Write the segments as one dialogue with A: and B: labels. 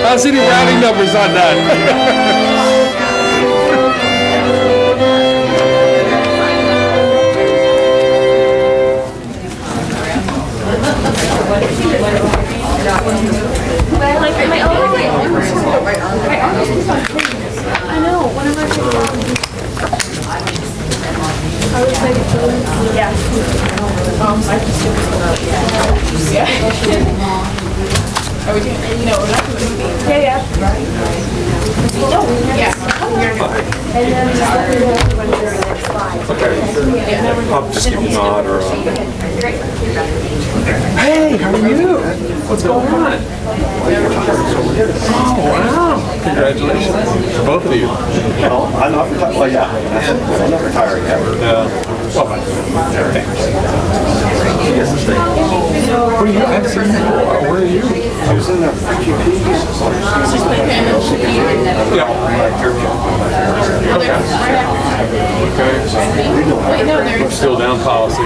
A: I see the rounding numbers on that.
B: I know, one of my I was like, yeah. I just Are we doing, we're not doing anything. Yeah. Oh, yeah. And then just let me know when you're next slide.
A: Okay. I'll just give you a nod or Hey, how are you? What's going on? Oh, wow. Congratulations. For both of you.
C: Well, I'm not retired. Well, yeah. I'm not retiring yet.
A: Well, fine. What are you asking? Where are you?
C: I was in the Freaky Peas.
A: Yeah. Okay. Still down policy.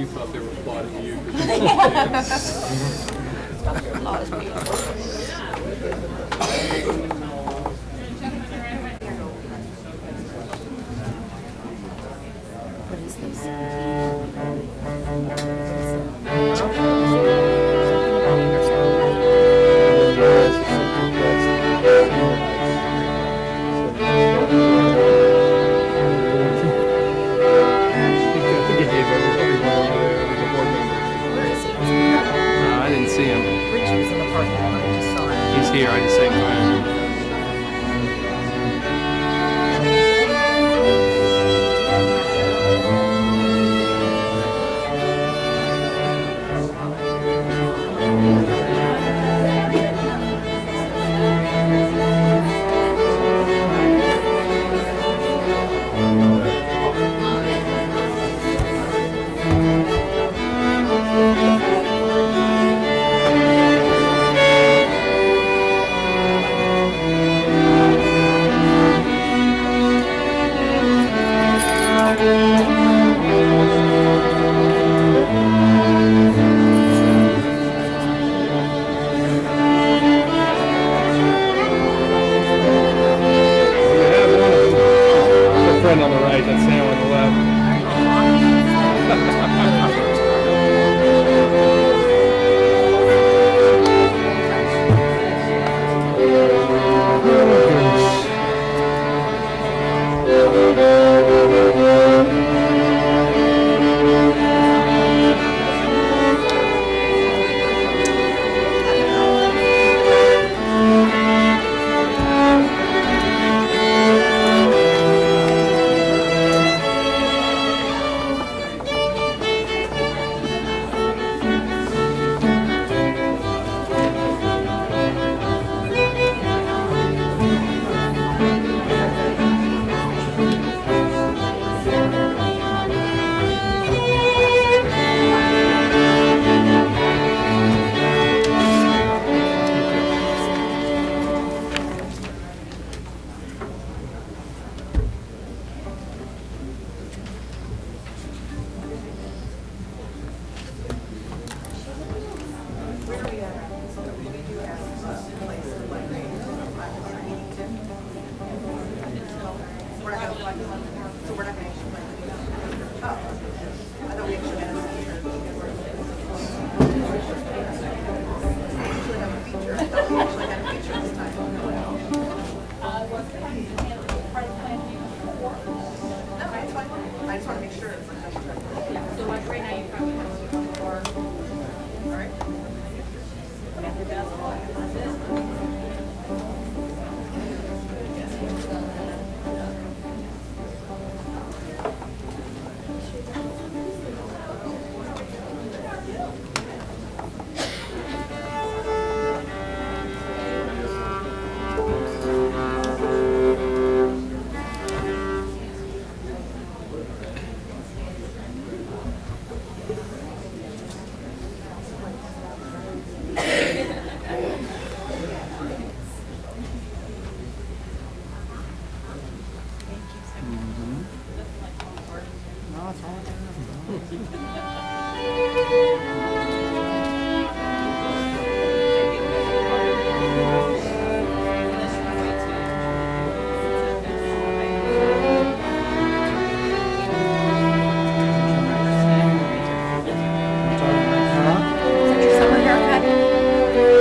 A: thought they were plotting you.
B: What is this?
A: I didn't see him.
B: Richie was in the parking lot. I just saw him.
A: He's here. I just sang to him. Friend on the right, that's Sam on the left.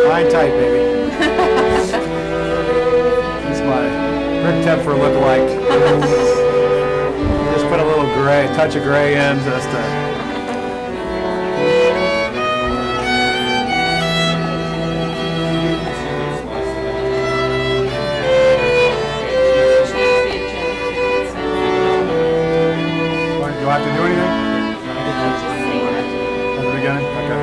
D: Fine tight, baby. That's my Rick Tepfer look-alike. Just put a little gray, touch of gray in just to... Do I have to do anything? At the beginning? Okay.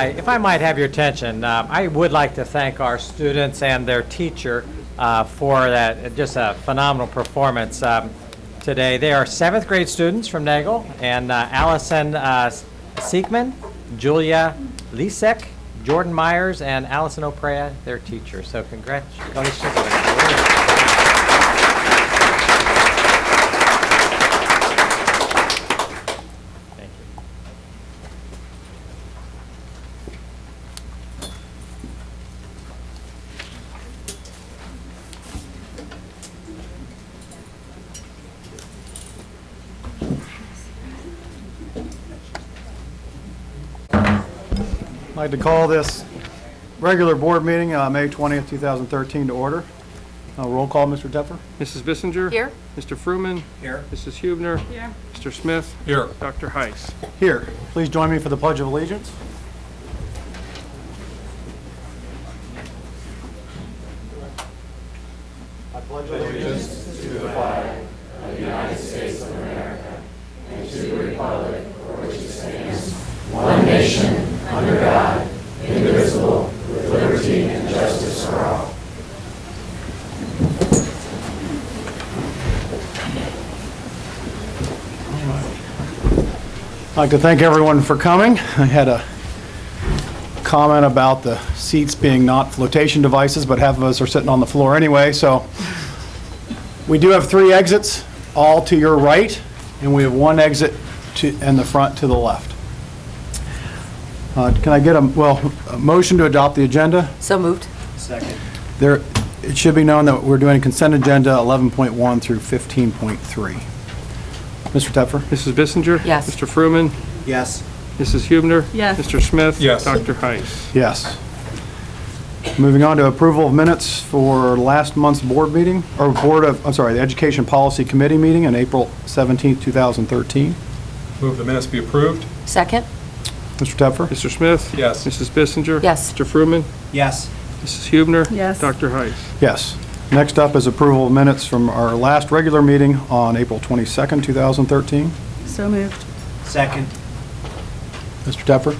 E: if I might have your attention, I would like to thank our students and their teacher for that, just a phenomenal performance today. They are 7th grade students from Nagel, and Allison Siekman, Julia Lisek, Jordan Myers, and Allison Oprea, their teacher. So congratulations.
D: I'd like to call this regular board meeting, May 20th, 2013 to order. Roll call, Mr. Tepper.
F: Mrs. Bissinger?
B: Here.
F: Mr. Fruman? Here. Mrs. Hubner?
B: Here.
F: Mr. Smith?
A: Here.
F: Dr. Heiss?
D: Here. Please join me for the Pledge of Allegiance. I pledge allegiance to the flag of the United States of America and to the republic for which it stands, one nation, under God, indivisible, with liberty and justice for all. I'd like to thank everyone for coming. I had a comment about the seats being not flotation devices, but half of us are sitting on the floor anyway. So we do have 3 exits, all to your right, and we have 1 exit in the front to the left. Can I get a motion to adopt the agenda?
B: So moved.
D: It should be known that we're doing consent agenda 11.1 through 15.3. Mr. Tepfer?
F: Mrs. Bissinger?
B: Yes.
F: Mr. Fruman?
C: Yes.
F: Mrs. Hubner?
B: Yes.
F: Mr. Smith?
A: Yes.
F: Dr. Heiss?
D: Yes. Moving on to approval of minutes for last month's board meeting, or the Education Policy Committee meeting on April 17th, 2013.
A: Move the minutes be approved.
B: Second.
D: Mr. Tepfer?
F: Mr. Smith?
A: Yes.
F: Mrs. Bissinger?
B: Yes.
F: Mr. Fruman?
C: Yes.
F: Mrs. Hubner?
B: Yes.
F: Dr. Heiss?
D: Yes. Next up is approval of minutes from our last regular meeting on April 22nd, 2013.
B: So moved.
C: Second.
D: Mr. Tepfer?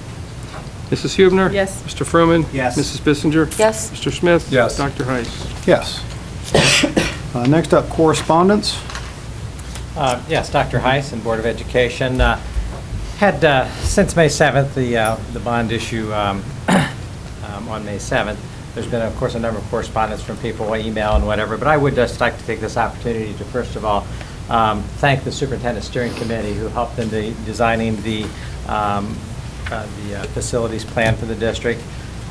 F: Mrs. Hubner?
B: Yes.
F: Mr. Fruman?
C: Yes.
F: Mrs. Bissinger?
B: Yes.
F: Mr. Smith?
A: Yes.
F: Dr. Heiss?
D: Yes. Next up, correspondence.
E: Yes, Dr. Heiss and Board of Education had, since May 7th, the bond issue on May 7th. There's been, of course, a number of correspondence from people, email and whatever, but I would just like to take this opportunity to, first of all, thank the Superintendent Steering Committee who helped in designing the facilities plan for the district.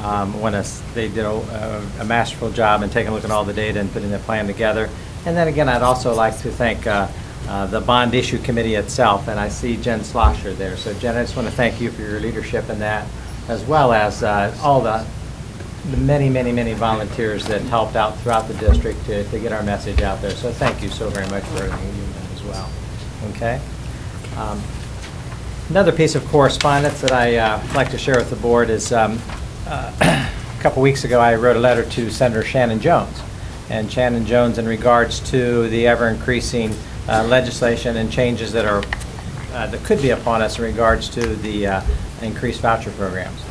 E: They did a masterful job in taking a look at all the data and putting the plan together. And then again, I'd also like to thank the bond issue committee itself, and I see Jen Slosher there. So Jen, I just want to thank you for your leadership in that, as well as all the many volunteers that helped out throughout the district to get our message out there. So thank you so very much for everything you've done as well. Okay. Another piece of correspondence that I'd like to share with the board is a couple weeks ago I wrote a letter to Senator Shannon Jones. And Shannon Jones in regards to the ever-increasing legislation and changes that could be upon us in regards to the increased voucher programs.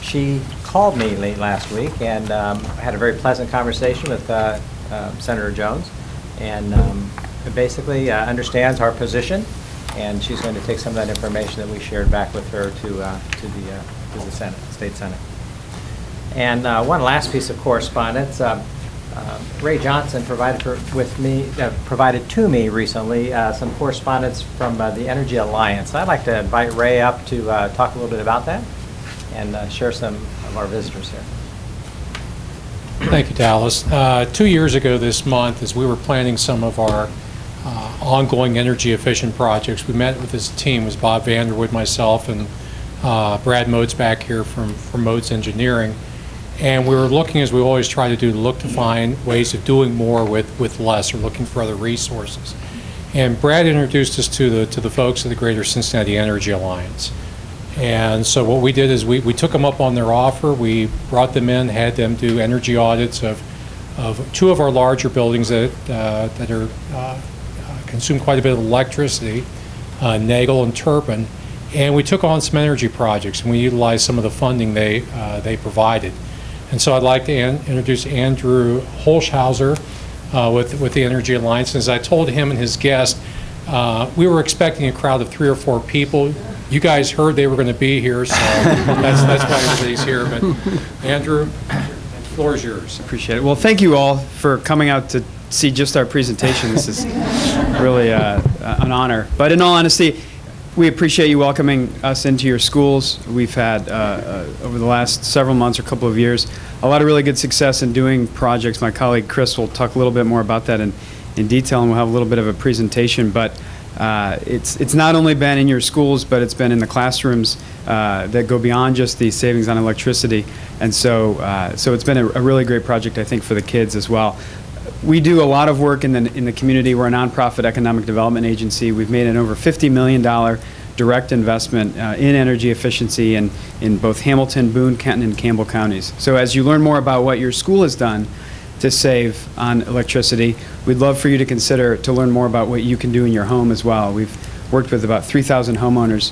E: She called me late last week and had a very pleasant conversation with Senator Jones, and basically understands our position, and she's going to take some of that information that we shared back with her to the Senate, State Senate. And one last piece of correspondence. Ray Johnson provided to me recently some correspondence from the Energy Alliance. I'd like to invite Ray up to talk a little bit about that and share some of our visitors here.
G: Thank you, Dallas. 2 years ago this month, as we were planning some of our ongoing energy efficient projects, we met with this team. It was Bob Vanderwood, myself, and Brad Modes back here from Modes Engineering. And we were looking, as we always try to do, to find ways of doing more with less, or looking for other resources. And Brad introduced us to the folks of the Greater Cincinnati Energy Alliance. And so what we did is we took them up on their offer. We brought them in, had them do energy audits of 2 of our larger buildings that consume quite a bit of electricity, Nagel and Turpin. And we took on some energy projects, and we utilized some of the funding they provided. And so I'd like to introduce Andrew Holshauser with the Energy Alliance. And as I told him and his guest, we were expecting a crowd of 3 or 4 people. You guys heard they were going to be here, so that's why everybody's here. But Andrew, the floor is yours.
H: Appreciate it. Well, thank you all for coming out to see just our presentation. This is really an honor. But in all honesty, we appreciate you welcoming us into your schools. We've had, over the last several months or couple of years, a lot of really good success in doing projects. My colleague Chris will talk a little bit more about that in detail, and we'll have a little bit of a presentation. But it's not only been in your schools, but it's been in the classrooms that go beyond just the savings on electricity. And so it's been a really great project, I think, for the kids as well. We do a lot of work in the community. We're a nonprofit economic development agency. We've made an over $50 million direct investment in energy efficiency in both Hamilton, Boone, Kenton, and Campbell counties. So as you learn more about what your school has done to save on electricity, we'd love for you to consider to learn more about what you can do in your home as well. We've worked with about 3,000 homeowners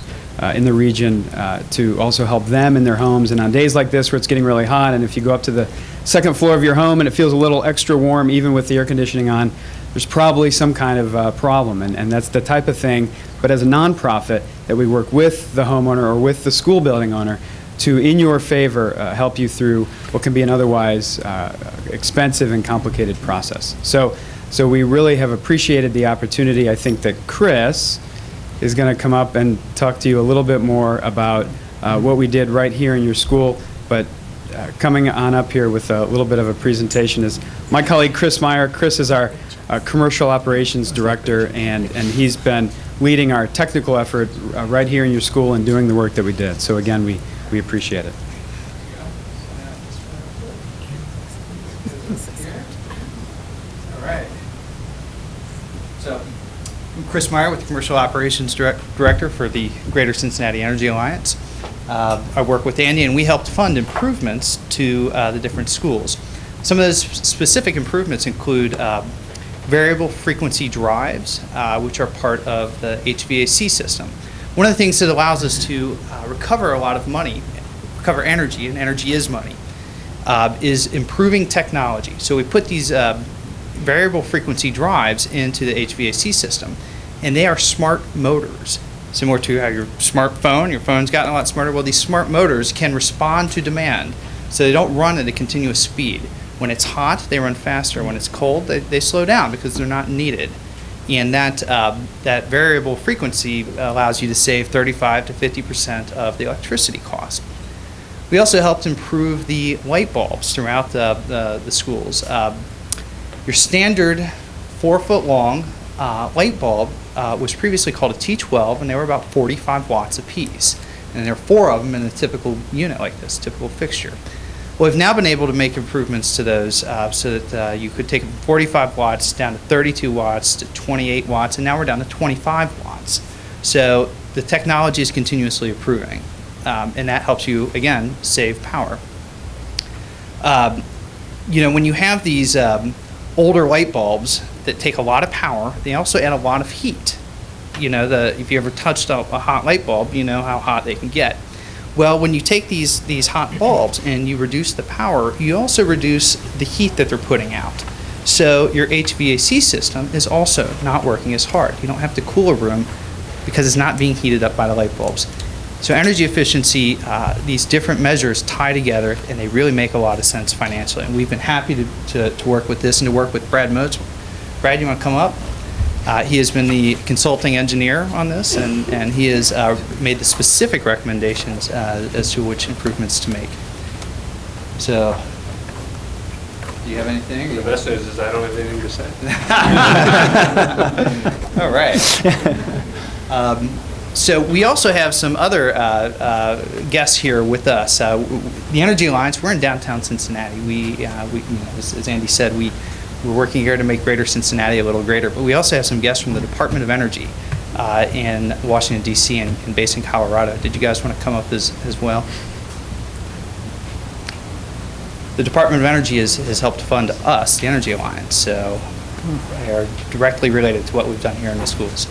H: in the region to also help them in their homes. And on days like this where it's getting really hot, and if you go up to the second floor of your home and it feels a little extra warm even with the air conditioning on, there's probably some kind of problem. And that's the type of thing, but as a nonprofit, that we work with the homeowner or with the school building owner to, in your favor, help you through what can be an otherwise expensive and complicated process. So we really have appreciated the opportunity. I think that Chris is going to come up and talk to you a little bit more about what we did right here in your school. But coming on up here with a little bit of a presentation is my colleague Chris Meyer. Chris is our commercial operations director, and he's been leading our technical effort right here in your school and doing the work that we did. So again, we appreciate it.
I: All right. So, I'm Chris Meyer with the Commercial Operations Director for the Greater Cincinnati Energy Alliance. I work with Andy, and we helped fund improvements to the different schools. Some of those specific improvements include variable frequency drives, which are part of the HVAC system. One of the things that allows us to recover a lot of money, recover energy, and energy is money, is improving technology. So we put these variable frequency drives into the HVAC system, and they are smart motors. Similar to how your phone's gotten a lot smarter. Well, these smart motors can respond to demand, so they don't run at a continuous speed. When it's hot, they run faster. When it's cold, they slow down because they're not needed. And that variable frequency allows you to save 35 to 50% of the electricity cost. We also helped improve the light bulbs throughout the schools. Your standard 4-foot-long light bulb was previously called a T12, and they were about 45 watts apiece. And there are 4 of them in a typical unit like this, typical fixture. Well, we've now been able to make improvements to those so that you could take 45 watts down to 32 watts to 28 watts, and now we're down to 25 watts. So the technology is continuously improving, and that helps you, again, save power. When you have these older light bulbs that take a lot of power, they also add a lot of heat. If you ever touched a hot light bulb, you know how hot they can get. Well, when you take these hot bulbs and you reduce the power, you also reduce the heat that they're putting out. So your HVAC system is also not working as hard. You don't have to cool a room because it's not being heated up by the light bulbs. So energy efficiency, these different measures tie together, and they really make a lot of sense financially. And we've been happy to work with this and to work with Brad Moats. Brad, you want to come up? He has been the consulting engineer on this, and he has made the specific recommendations as to which improvements to make. So, do you have anything?
F: The best news is I don't have anything to say.
I: All right. So we also have some other guests here with us. The Energy Alliance, we're in downtown Cincinnati. As Andy said, we're working here to make Greater Cincinnati a little greater, but we also have some guests from the Department of Energy in Washington, D.C. and based in Colorado. Did you guys want to come up as well? The Department of Energy has helped fund us, the Energy Alliance, so they are directly related to what we've done here in the schools.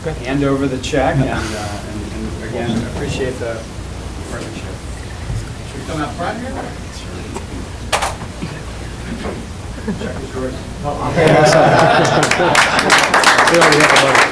H: hand over the check, and again, appreciate the partnership. Should we come out front here? Check is yours.
F: They already have a letter.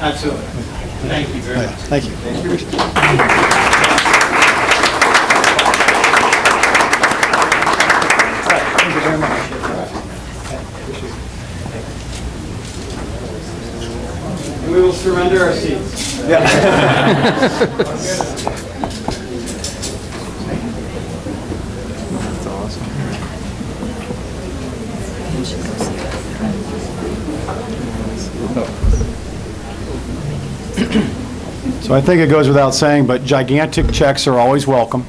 I: Absolutely. Thank you very much.
D: Thank you. Thank you very much.
H: And we will surrender our seats.
D: So I think it goes without saying, but gigantic checks are always welcome.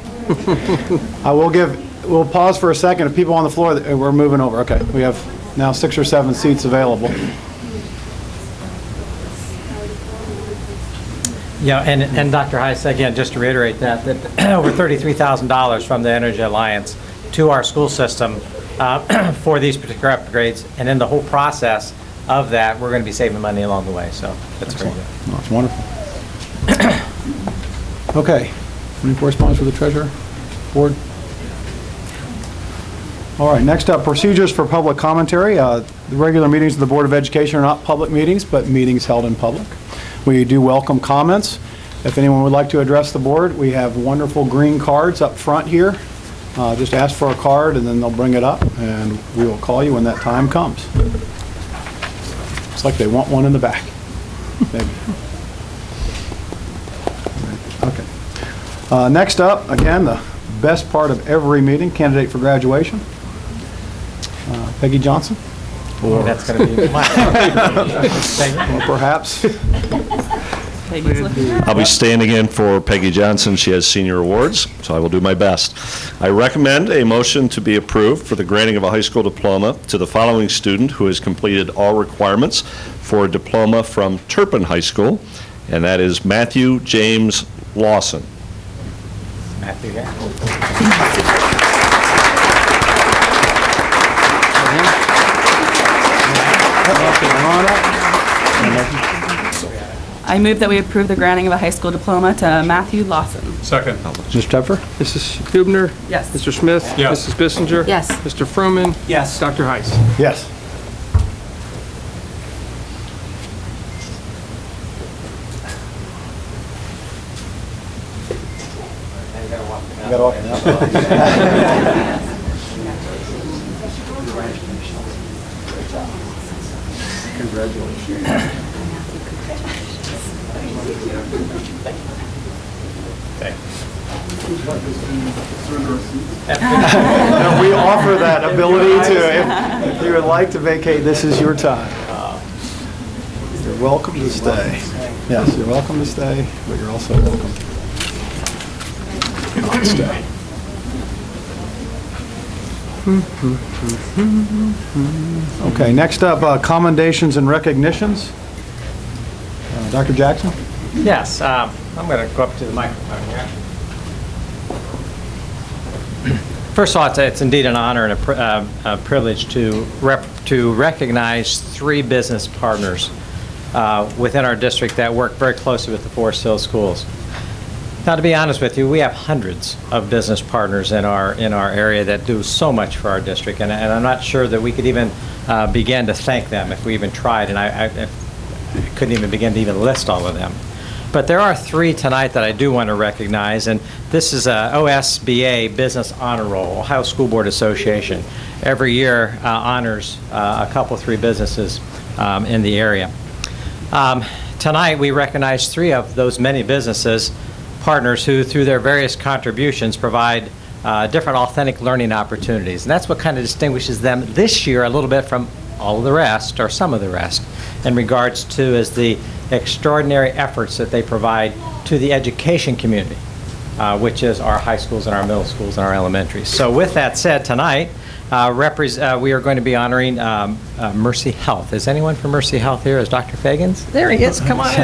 D: We'll pause for a second. If people on the floor, we're moving over. Okay, we have now 6 or 7 seats available.
E: Yeah, and Dr. Heiss, again, just to reiterate that over $33,000 from the Energy Alliance to our school system for these particular upgrades, and in the whole process of that, we're going to be saving money along the way, so that's very good.
D: Oh, that's wonderful. Okay, any correspondence with the treasurer, board? All right, next up, procedures for public commentary. The regular meetings of the Board of Education are not public meetings, but meetings held in public. We do welcome comments. If anyone would like to address the board, we have wonderful green cards up front here. Just ask for a card and then they'll bring it up and we will call you when that time comes. It's like they want one in the back. Maybe. Okay. Next up, again, the best part of every meeting, candidate for graduation. Peggy Johnson.
E: That's going to be my
D: Or perhaps.
C: I'll be standing in for Peggy Johnson. She has senior awards, so I will do my best. I recommend a motion to be approved for the granting of a high school diploma to the following student who has completed all requirements for a diploma from Turpin High School, and that is Matthew James Lawson.
E: Matthew here.
B: I move that we approve the granting of a high school diploma to Matthew Lawson.
F: Second.
D: Mr. Tepfer?
F: Mrs. Hubner?
B: Yes.
F: Mr. Smith?
G: Yes.
F: Mrs. Bissinger?
B: Yes.
F: Mr. Froman?
I: Yes.
F: Dr. Heiss?
D: Yes. You gotta walk now. We offer that ability to, if you would like to vacate, this is your time. You're welcome to stay. Yes, you're welcome to stay, but you're also welcome to not stay. Okay, next up, commendations and recognitions. Dr. Jackson?
E: Yes, I'm going to go up to the microphone here. First of all, it's indeed an honor and a privilege to recognize 3 business partners within our district that work very closely with the Forest Hill Schools. Now, to be honest with you, we have hundreds of business partners in our area that do so much for our district, and I'm not sure that we could even begin to thank them if we even tried, and I couldn't even begin to even list all of them. But there are 3 tonight that I do want to recognize, and this is a OSBA Business Honor Roll, Ohio School Board Association. Every year honors a couple, 3 businesses in the area. Tonight we recognize 3 of those many businesses partners who, through their various contributions, provide different authentic learning opportunities. And that's what kind of distinguishes them this year a little bit from all of the rest, or some of the rest, in regards to is the extraordinary efforts that they provide to the education community, which is our high schools and our middle schools and our elementaries. So with that said, tonight, we are going to be honoring Mercy Health. Is anyone from Mercy Health here? Is Dr. Fagans? There he is. Come on in.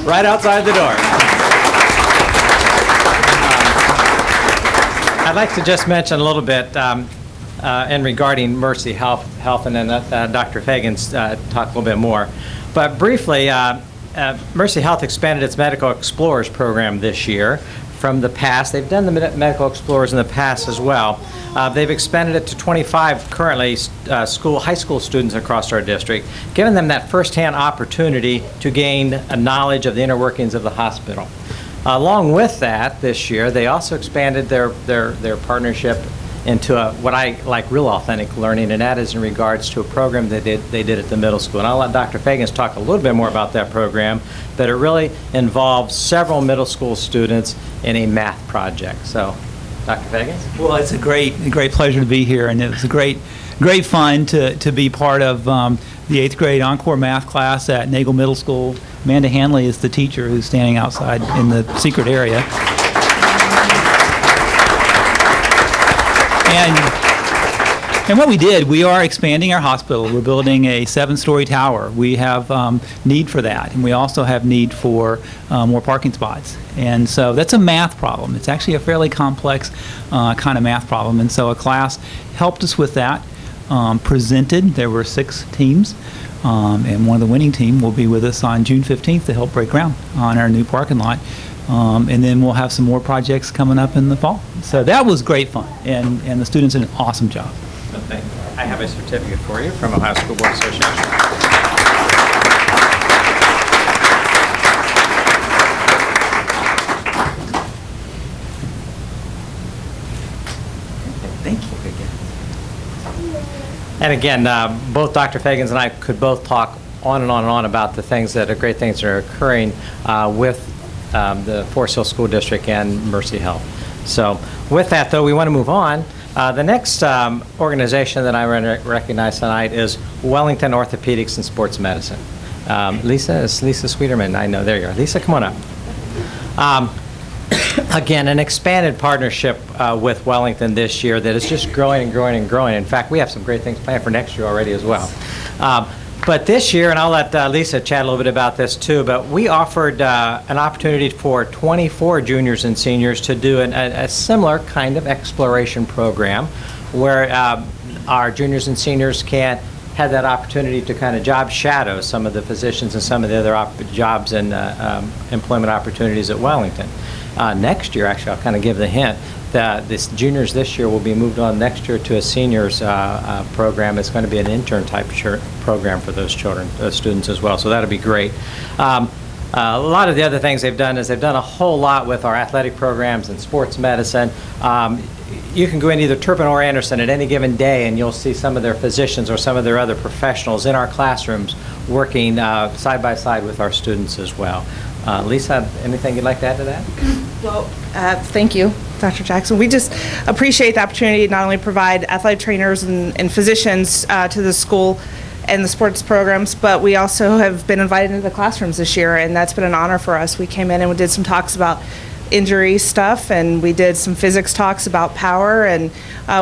E: Right outside the door. I'd like to just mention a little bit in regarding Mercy Health, and then Dr. Fagans talk a little bit more. But briefly, Mercy Health expanded its Medical Explorers program this year from the past. They've done the Medical Explorers in the past as well. They've expanded it to 25 currently high school students across our district, giving them that firsthand opportunity to gain a knowledge of the inner workings of the hospital. Along with that, this year, they also expanded their partnership into what I like real authentic learning, and that is in regards to a program they did at the middle school. And I'll let Dr. Fagans talk a little bit more about that program, but it really involves several middle school students in a math project. So, Dr. Fagans?
J: Well, it's a great pleasure to be here, and it was a great fun to be part of the 8th grade Encore math class at Nagel Middle School. Amanda Hanley is the teacher who's standing outside in the secret area. And what we did, we are expanding our hospital. We're building a 7-story tower. We have need for that, and we also have need for more parking spots. And so that's a math problem. It's actually a fairly complex kind of math problem. And so a class helped us with that, presented. There were 6 teams, and one of the winning team will be with us on June 15th to help break ground on our new parking lot. And then we'll have some more projects coming up in the fall. So that was great fun, and the students did an awesome job.
E: Well, thank you. I have a certificate for you from Ohio School Board Association.
J: Thank you.
E: And again, both Dr. Fagans and I could both talk on and on and on about the things that are great things that are occurring with the Forest Hill School District and Mercy Health. So with that, though, we want to move on. The next organization that I recognize tonight is Wellington Orthopedics and Sports Medicine. Lisa Sweeterman. I know, there you are. Lisa, come on up. Again, an expanded partnership with Wellington this year that is just growing and growing and growing. In fact, we have some great things planned for next year already as well. But this year, and I'll let Lisa chat a little bit about this too, but we offered an opportunity for 24 juniors and seniors to do a similar kind of exploration program where our juniors and seniors can have that opportunity to kind of job shadow some of the physicians and some of the other jobs and employment opportunities at Wellington. Next year, actually, I'll kind of give the hint that this juniors this year will be moved on next year to a seniors program. It's going to be an intern type program for those children, students as well. So that'll be great. A lot of the other things they've done is they've done a whole lot with our athletic programs and sports medicine. You can go in either Turpin or Anderson at any given day, and you'll see some of their physicians or some of their other professionals in our classrooms working side by side with our students as well. Lisa, anything you'd like to add to that?
B: Well, thank you, Dr. Jackson. We just appreciate the opportunity to not only provide athletic trainers and physicians to the school and the sports programs, but we also have been invited into the classrooms this year, and that's been an honor for us. We came in and we did some talks about injury stuff, and we did some physics talks about power, and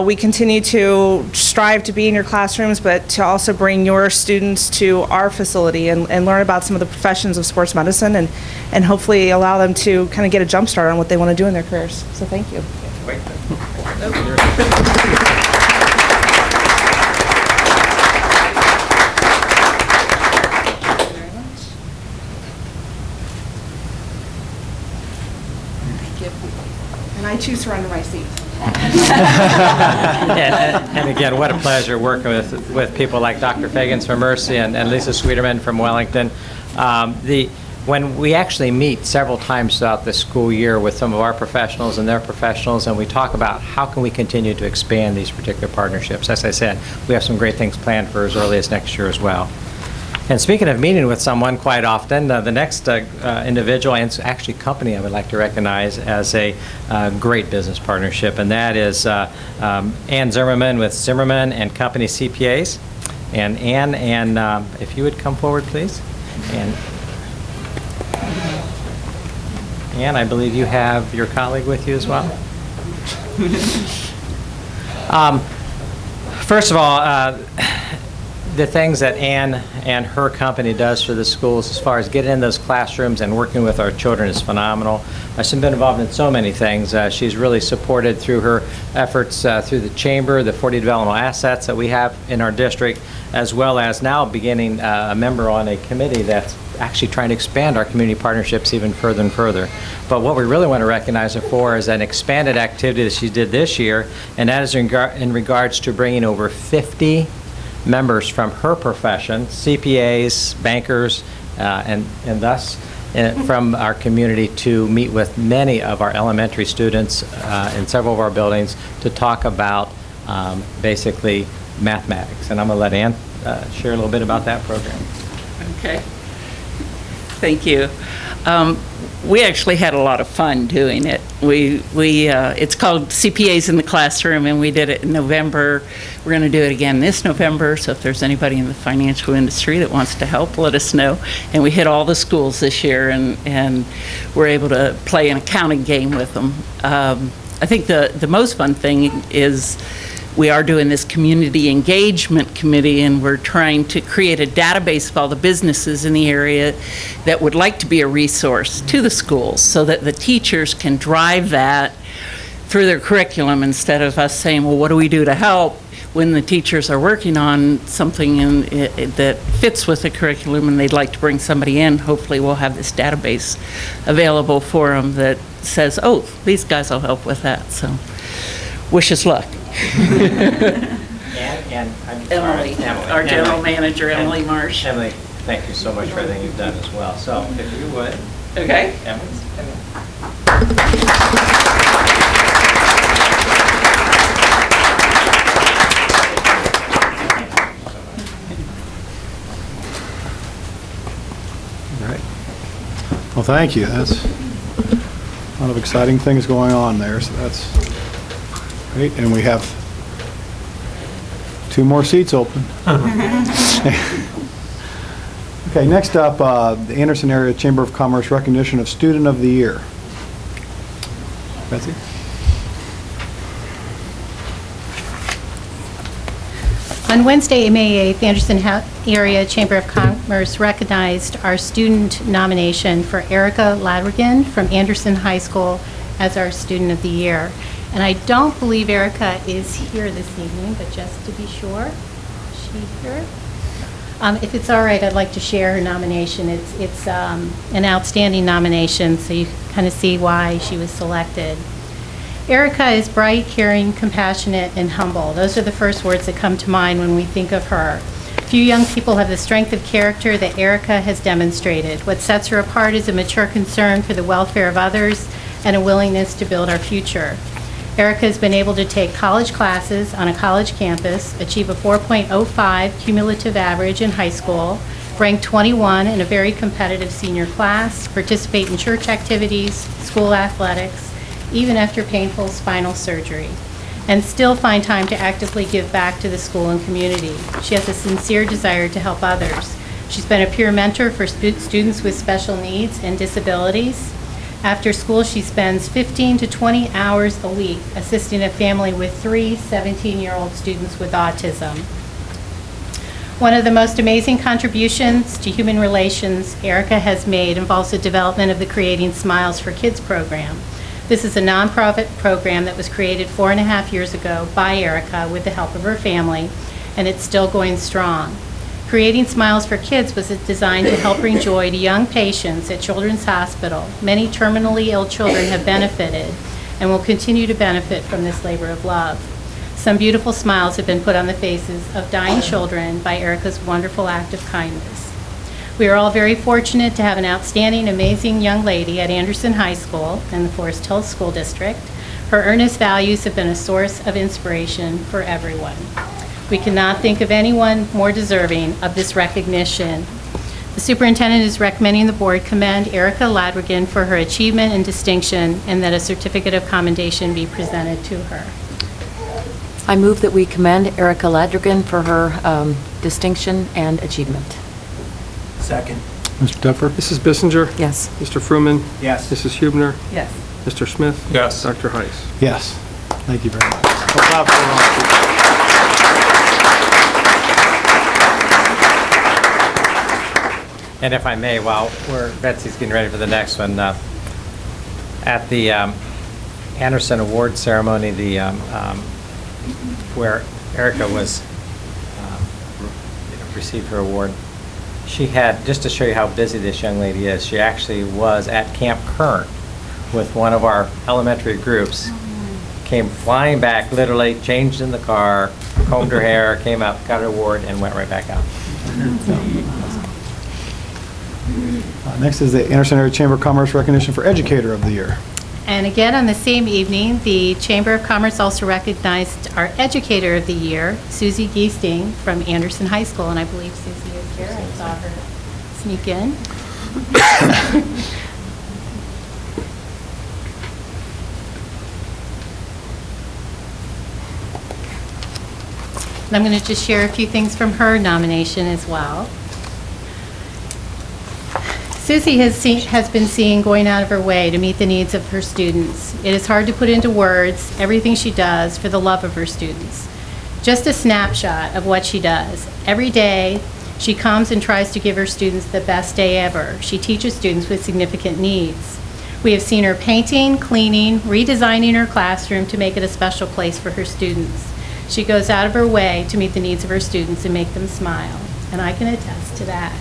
B: we continue to strive to be in your classrooms, but to also bring your students to our facility and learn about some of the professions of sports medicine, and hopefully allow them to kind of get a jump start on what they want to do in their careers. So thank you. And I choose to run to my seat.
E: And again, what a pleasure working with people like Dr. Fagans from Mercy and Lisa Sweeterman from Wellington. When we actually meet several times throughout the school year with some of our professionals and their professionals, and we talk about how can we continue to expand these particular partnerships. As I said, we have some great things planned for as early as next year as well. And speaking of meeting with someone quite often, the next individual and actually company I would like to recognize as a great business partnership, and that is Ann Zimmerman with Zimmerman and Company CPAs. And Ann, if you would come forward, please. And Ann, I believe you have your colleague with you as well. First of all, the things that Ann and her company does for the schools as far as getting in those classrooms and working with our children is phenomenal. She's been involved in so many things. She's really supported through her efforts through the Chamber, the 40 developmental assets that we have in our district, as well as now beginning a member on a committee that's actually trying to expand our community partnerships even further and further. But what we really want to recognize her for is an expanded activity that she did this year, and that is in regards to bringing over 50 members from her profession, CPAs, bankers, and thus from our community to meet with many of our elementary students in several of our buildings to talk about basically mathematics. And I'm going to let Ann share a little bit about that program.
K: Okay. Thank you. We actually had a lot of fun doing it. It's called CPAs in the Classroom, and we did it in November. We're going to do it again this November, so if there's anybody in the financial industry that wants to help, let us know. And we hit all the schools this year, and we're able to play an accounting game with them. I think the most fun thing is we are doing this community engagement committee, and we're trying to create a database of all the businesses in the area that would like to be a resource to the schools so that the teachers can drive that through their curriculum instead of us saying, well, what do we do to help, when the teachers are working on something that fits with the curriculum and they'd like to bring somebody in. Hopefully we'll have this database available for them that says, oh, these guys will help with that. So wish us luck.
E: And
K: Emily, our general manager, Emily Marsh.
E: Emily, thank you so much for everything you've done as well. So if you would.
K: Okay.
E: Emily.
D: Well, thank you. That's a lot of exciting things going on there, so that's great. And we have 2 more seats open. Okay, next up, the Anderson Area Chamber of Commerce recognition of Student of the Year. Betsy?
L: On Wednesday, May 8th, Anderson Area Chamber of Commerce recognized our student nomination for Erica Ladrigan from Anderson High School as our Student of the Year. And I don't believe Erica is here this evening, but just to be sure, is she here? If it's all right, I'd like to share her nomination. It's an outstanding nomination, so you kind of see why she was selected. Erica is bright, caring, compassionate, and humble. Those are the first words that come to mind when we think of her. Few young people have the strength of character that Erica has demonstrated. What sets her apart is a mature concern for the welfare of others and a willingness to build our future. Erica has been able to take college classes on a college campus, achieve a 4.05 cumulative average in high school, rank 21 in a very competitive senior class, participate in church activities, school athletics, even after painful spinal surgery, and still find time to actively give back to the school and community. She has a sincere desire to help others. She's been a peer mentor for students with special needs and disabilities. After school, she spends 15 to 20 hours a week assisting a family with 3 17-year-old students with autism. One of the most amazing contributions to human relations Erica has made involves the development of the Creating Smiles for Kids program. This is a nonprofit program that was created 4.5 years ago by Erica with the help of her family, and it's still going strong. Creating Smiles for Kids was designed to help bring joy to young patients at Children's Hospital. Many terminally ill children have benefited and will continue to benefit from this labor of love. Some beautiful smiles have been put on the faces of dying children by Erica's wonderful act of kindness. We are all very fortunate to have an outstanding, amazing young lady at Anderson High School in the Forest Hills School District. Her earnest values have been a source of inspiration for everyone. We cannot think of anyone more deserving of this recognition The superintendent is recommending the board commend Erica Ladrigan for her achievement and distinction, and that a certificate of commendation be presented to her.
M: I move that we commend Erica Ladrigan for her distinction and achievement.
A: Second.
D: Mr. Tupper?
F: Mrs. Bissinger?
M: Yes.
F: Mr. Fruman?
A: Yes.
F: Mrs. Huebner?
K: Yes.
F: Mr. Smith?
A: Yes.
F: Dr. Heiss?
D: Yes. Thank you very much. Clap for her.
E: And if I may, while Betsy's getting ready for the next one, at the Anderson Award ceremony, where Erica was received her award, she had, just to show you how busy this young lady is, she actually was at Camp Kern with one of our elementary groups. Came flying back, literally changed in the car, combed her hair, came out, got her award, and went right back out.
D: Next is the Anderson Area Chamber of Commerce recognition for Educator of the Year.
L: And again, on the same evening, the Chamber of Commerce also recognized our Educator of the Year, Susie Giesting from Anderson High School, and I believe Susie is here. I saw her sneak in. And I'm going to just share a few things from her nomination as well. Susie has been seen going out of her way to meet the needs of her students. It is hard to put into words everything she does for the love of her students. Just a snapshot of what she does. Every day, she comes and tries to give her students the best day ever. She teaches students with significant needs. We have seen her painting, cleaning, redesigning her classroom to make it a special place for her students. She goes out of her way to meet the needs of her students and make them smile, and I can attest to that.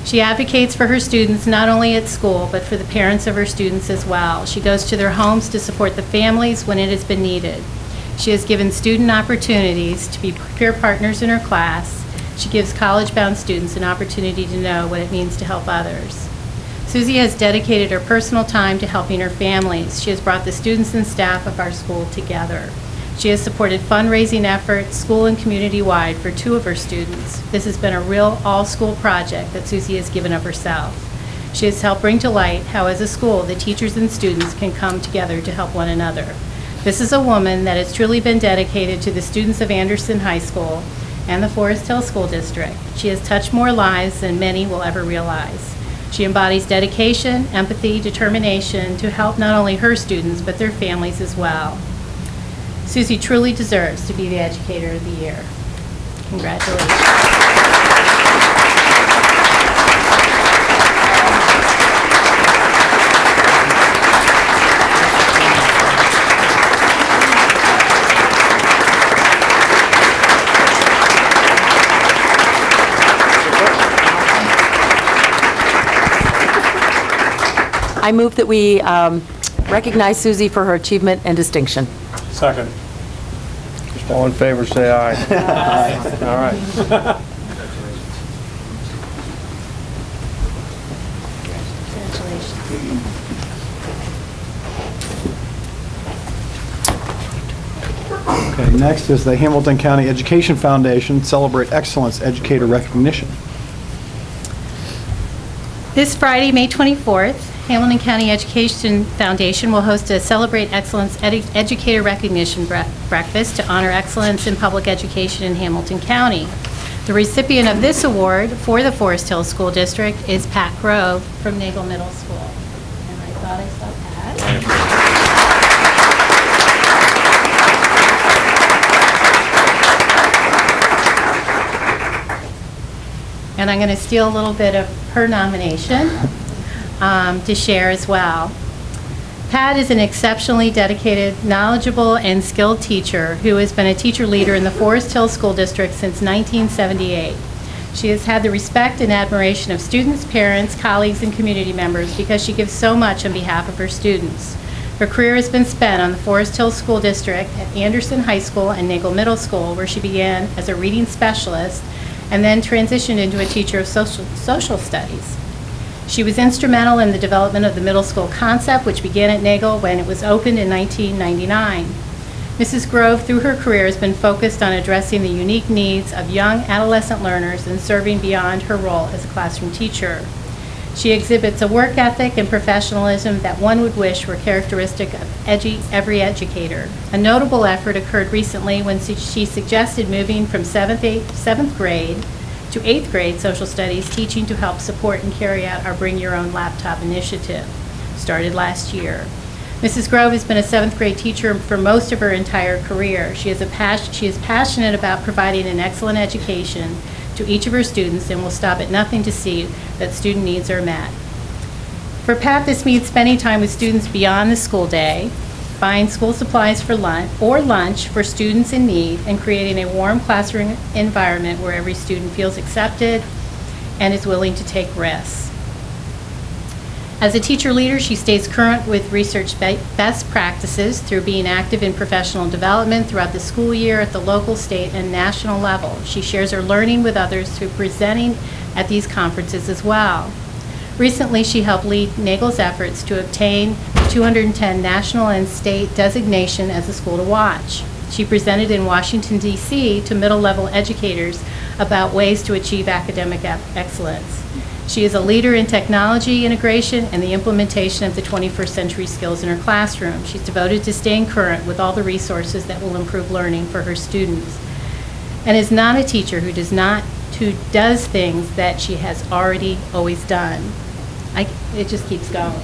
L: She advocates for her students not only at school, but for the parents of her students as well. She goes to their homes to support the families when it has been needed. She has given student opportunities to be peer partners in her class. She gives college-bound students an opportunity to know what it means to help others. Susie has dedicated her personal time to helping her families. She has brought the students and staff of our school together. She has supported fundraising efforts, school and community-wide, for 2 of her students. This has been a real all-school project that Susie has given of herself. She has helped bring to light how, as a school, the teachers and students can come together to help one another. This is a woman that has truly been dedicated to the students of Anderson High School and the Forest Hill School District. She has touched more lives than many will ever realize. She embodies dedication, empathy, determination to help not only her students, but their families as well. Susie truly deserves to be the Educator of the Year. Congratulations.
M: I move that we recognize Susie for her achievement and distinction.
A: Second. All in favor, say aye. Aye. All right.
D: Okay, next is the Hamilton County Education Foundation Celebrate Excellence Educator Recognition.
L: This Friday, May 24th, Hamilton County Education Foundation will host a Celebrate Excellence Educator Recognition breakfast to honor excellence in public education in Hamilton County. The recipient of this award for the Forest Hill School District is Pat Grove from Nagel Middle School. And I thought I saw Pat. And I'm going to steal a little bit of her nomination to share as well. Pat is an exceptionally dedicated, knowledgeable, and skilled teacher who has been a teacher leader in the Forest Hill School District since 1978. She has had the respect and admiration of students, parents, colleagues, and community members because she gives so much on behalf of her students. Her career has been spent on the Forest Hill School District at Anderson High School and Nagel Middle School, where she began as a reading specialist and then transitioned into a teacher of social studies. She was instrumental in the development of the middle school concept, which began at Nagel when it was opened in 1999. Mrs. Grove, through her career, has been focused on addressing the unique needs of young adolescent learners and serving beyond her role as a classroom teacher. She exhibits a work ethic and professionalism that one would wish were characteristic of every educator. A notable effort occurred recently when she suggested moving from 7th grade to 8th grade social studies teaching to help support and carry out our Bring Your Own Laptop initiative, started last year. Mrs. Grove has been a 7th grade teacher for most of her entire career. She is passionate about providing an excellent education to each of her students and will stop at nothing to see that student needs are met. For Pat, this means spending time with students beyond the school day, buying school supplies for lunch for students in need, and creating a warm classroom environment where every student feels accepted and is willing to take risks. As a teacher leader, she stays current with research best practices through being active in professional development throughout the school year at the local, state, and national level. She shares her learning with others through presenting at these conferences as well. Recently, she helped lead Nagel's efforts to obtain the 210 national and state designation as a school to watch. She presented in Washington, D.C. to middle-level educators about ways to achieve academic excellence. She is a leader in technology integration and the implementation of the 21st century skills in her classroom. She's devoted to staying current with all the resources that will improve learning for her students, and is not a teacher who does things that she has already always done. It just keeps going.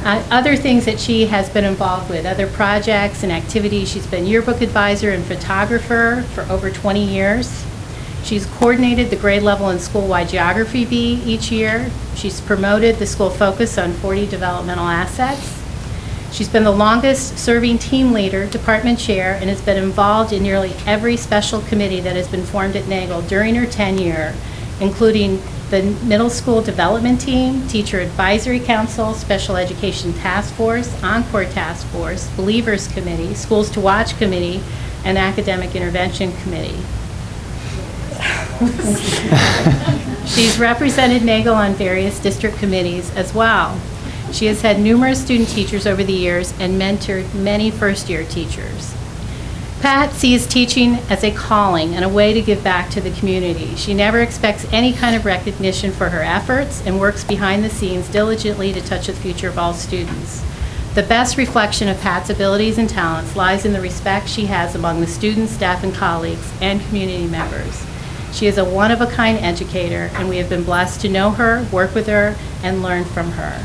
L: Other things that she has been involved with, other projects and activities. She's been yearbook advisor and photographer for over 20 years. She's coordinated the grade level and school-wide geography bee each year. She's promoted the school focus on 40 developmental assets. She's been the longest serving team leader, department chair, and has been involved in nearly every special committee that has been formed at Nagel during her tenure, including the middle school development team, teacher advisory council, special education task force, Encore task force, Believers committee, schools to watch committee, and academic intervention committee. She's represented Nagel on various district committees as well. She has had numerous student teachers over the years and mentored many first-year teachers. Pat sees teaching as a calling and a way to give back to the community. She never expects any kind of recognition for her efforts and works behind the scenes diligently to touch the future of all students. The best reflection of Pat's abilities and talents lies in the respect she has among the students, staff, and colleagues, and community members. She is a one-of-a-kind educator, and we have been blessed to know her, work with her, and learn from her.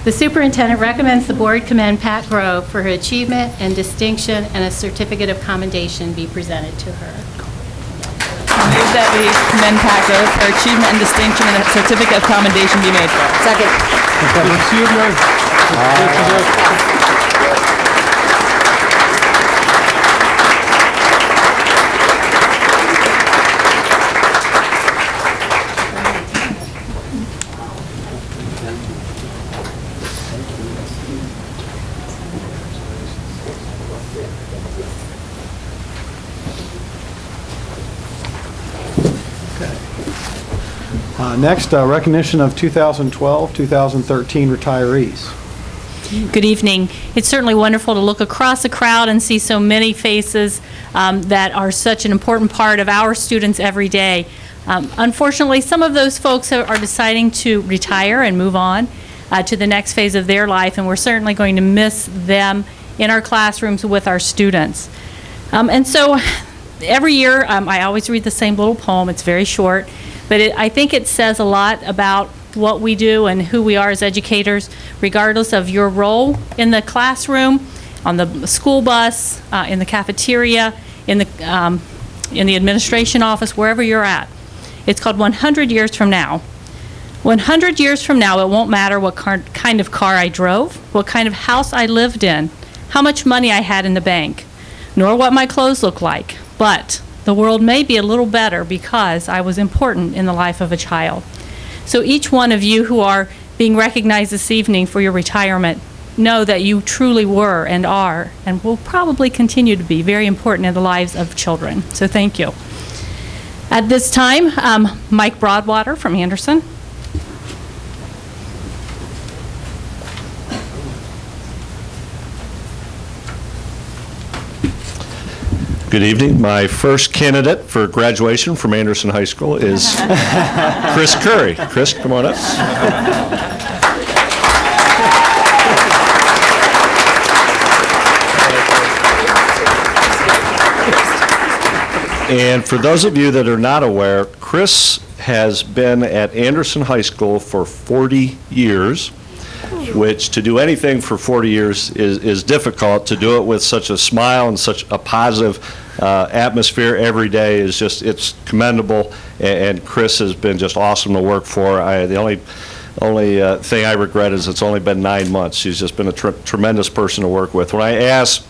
L: The superintendent recommends the board commend Pat Grove for her achievement and distinction, and a certificate of commendation be presented to her.
N: I move that we commend Pat Grove for achievement and distinction, and a certificate of commendation be made for her. Second.
D: Next, recognition of 2012-2013 retirees.
O: Good evening. It's certainly wonderful to look across the crowd and see so many faces that are such an important part of our students every day. Unfortunately, some of those folks are deciding to retire and move on to the next phase of their life, and we're certainly going to miss them in our classrooms with our students. And so every year, I always read the same little poem. It's very short, but I think it says a lot about what we do and who we are as educators, regardless of your role in the classroom, on the school bus, in the cafeteria, in the administration office, wherever you're at. It's called 100 Years From Now. 100 years from now, it won't matter what kind of car I drove, what kind of house I lived in, how much money I had in the bank, nor what my clothes looked like, but the world may be a little better because I was important in the life of a child. So each one of you who are being recognized this evening for your retirement, know that you truly were and are and will probably continue to be very important in the lives of children. So thank you. At this time, Mike Broadwater from Anderson.
C: Good evening. My first candidate for graduation from Anderson High School is Chris Curry. Chris, come on up. And for those of you that are not aware, Chris has been at Anderson High School for 40 years, which to do anything for 40 years is difficult. To do it with such a smile and such a positive atmosphere every day is just, it's commendable, and Chris has been just awesome to work for. The only thing I regret is it's only been 9 months. She's just been a tremendous person to work with. When I asked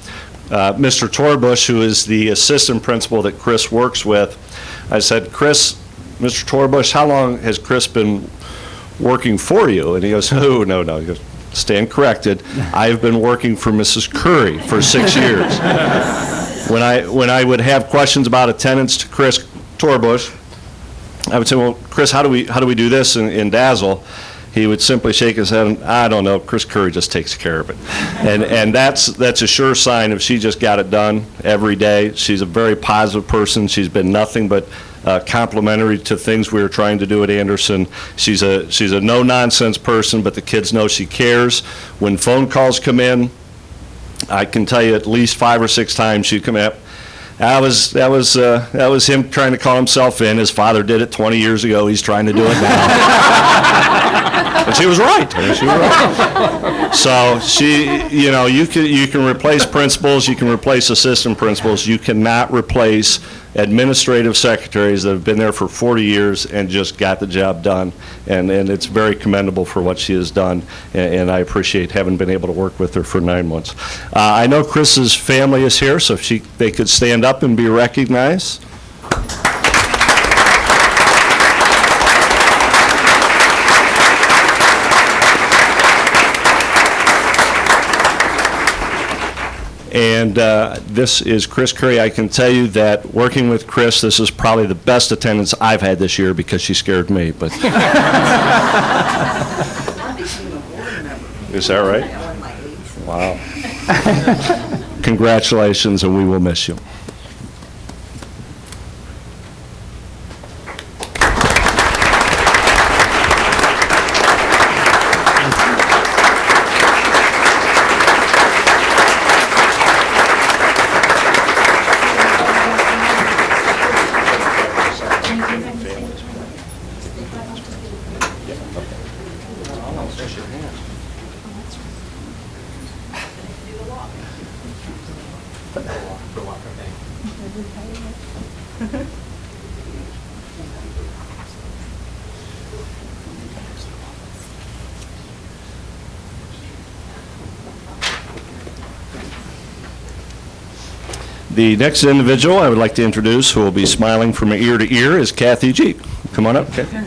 C: Mr. Torbush, who is the assistant principal that Chris works with, I said, Chris, Mr. Torbush, how long has Chris been working for you? And he goes, oh, no. He goes, stand corrected. I've been working for Mrs. Curry for 6 years. When I would have questions about attendance to Chris Torbush, I would say, well, Chris, how do we do this in Dazzle? He would simply shake his head and, I don't know, Chris Curry just takes care of it. And that's a sure sign of she just got it done every day. She's a very positive person. She's been nothing but complimentary to things we were trying to do at Anderson. She's a no-nonsense person, but the kids know she cares. When phone calls come in, I can tell you at least 5 or 6 times she'd come up. That was him trying to call himself in. His father did it 20 years ago. He's trying to do it now. But she was right. So you can replace principals, you can replace assistant principals. You cannot replace administrative secretaries that have been there for 40 years and just got the job done. And it's very commendable for what she has done. And I appreciate having been able to work with her for 9 months. I know Chris's family is here, so if they could stand up and be recognized. And this is Chris Curry. I can tell you that working with Chris, this is probably the best attendance I've had this year because she scared me. But is that right? Wow. Congratulations, and we will miss you. The next individual I would like to introduce who will be smiling from ear to ear is Kathy G. Come on up, Kathy.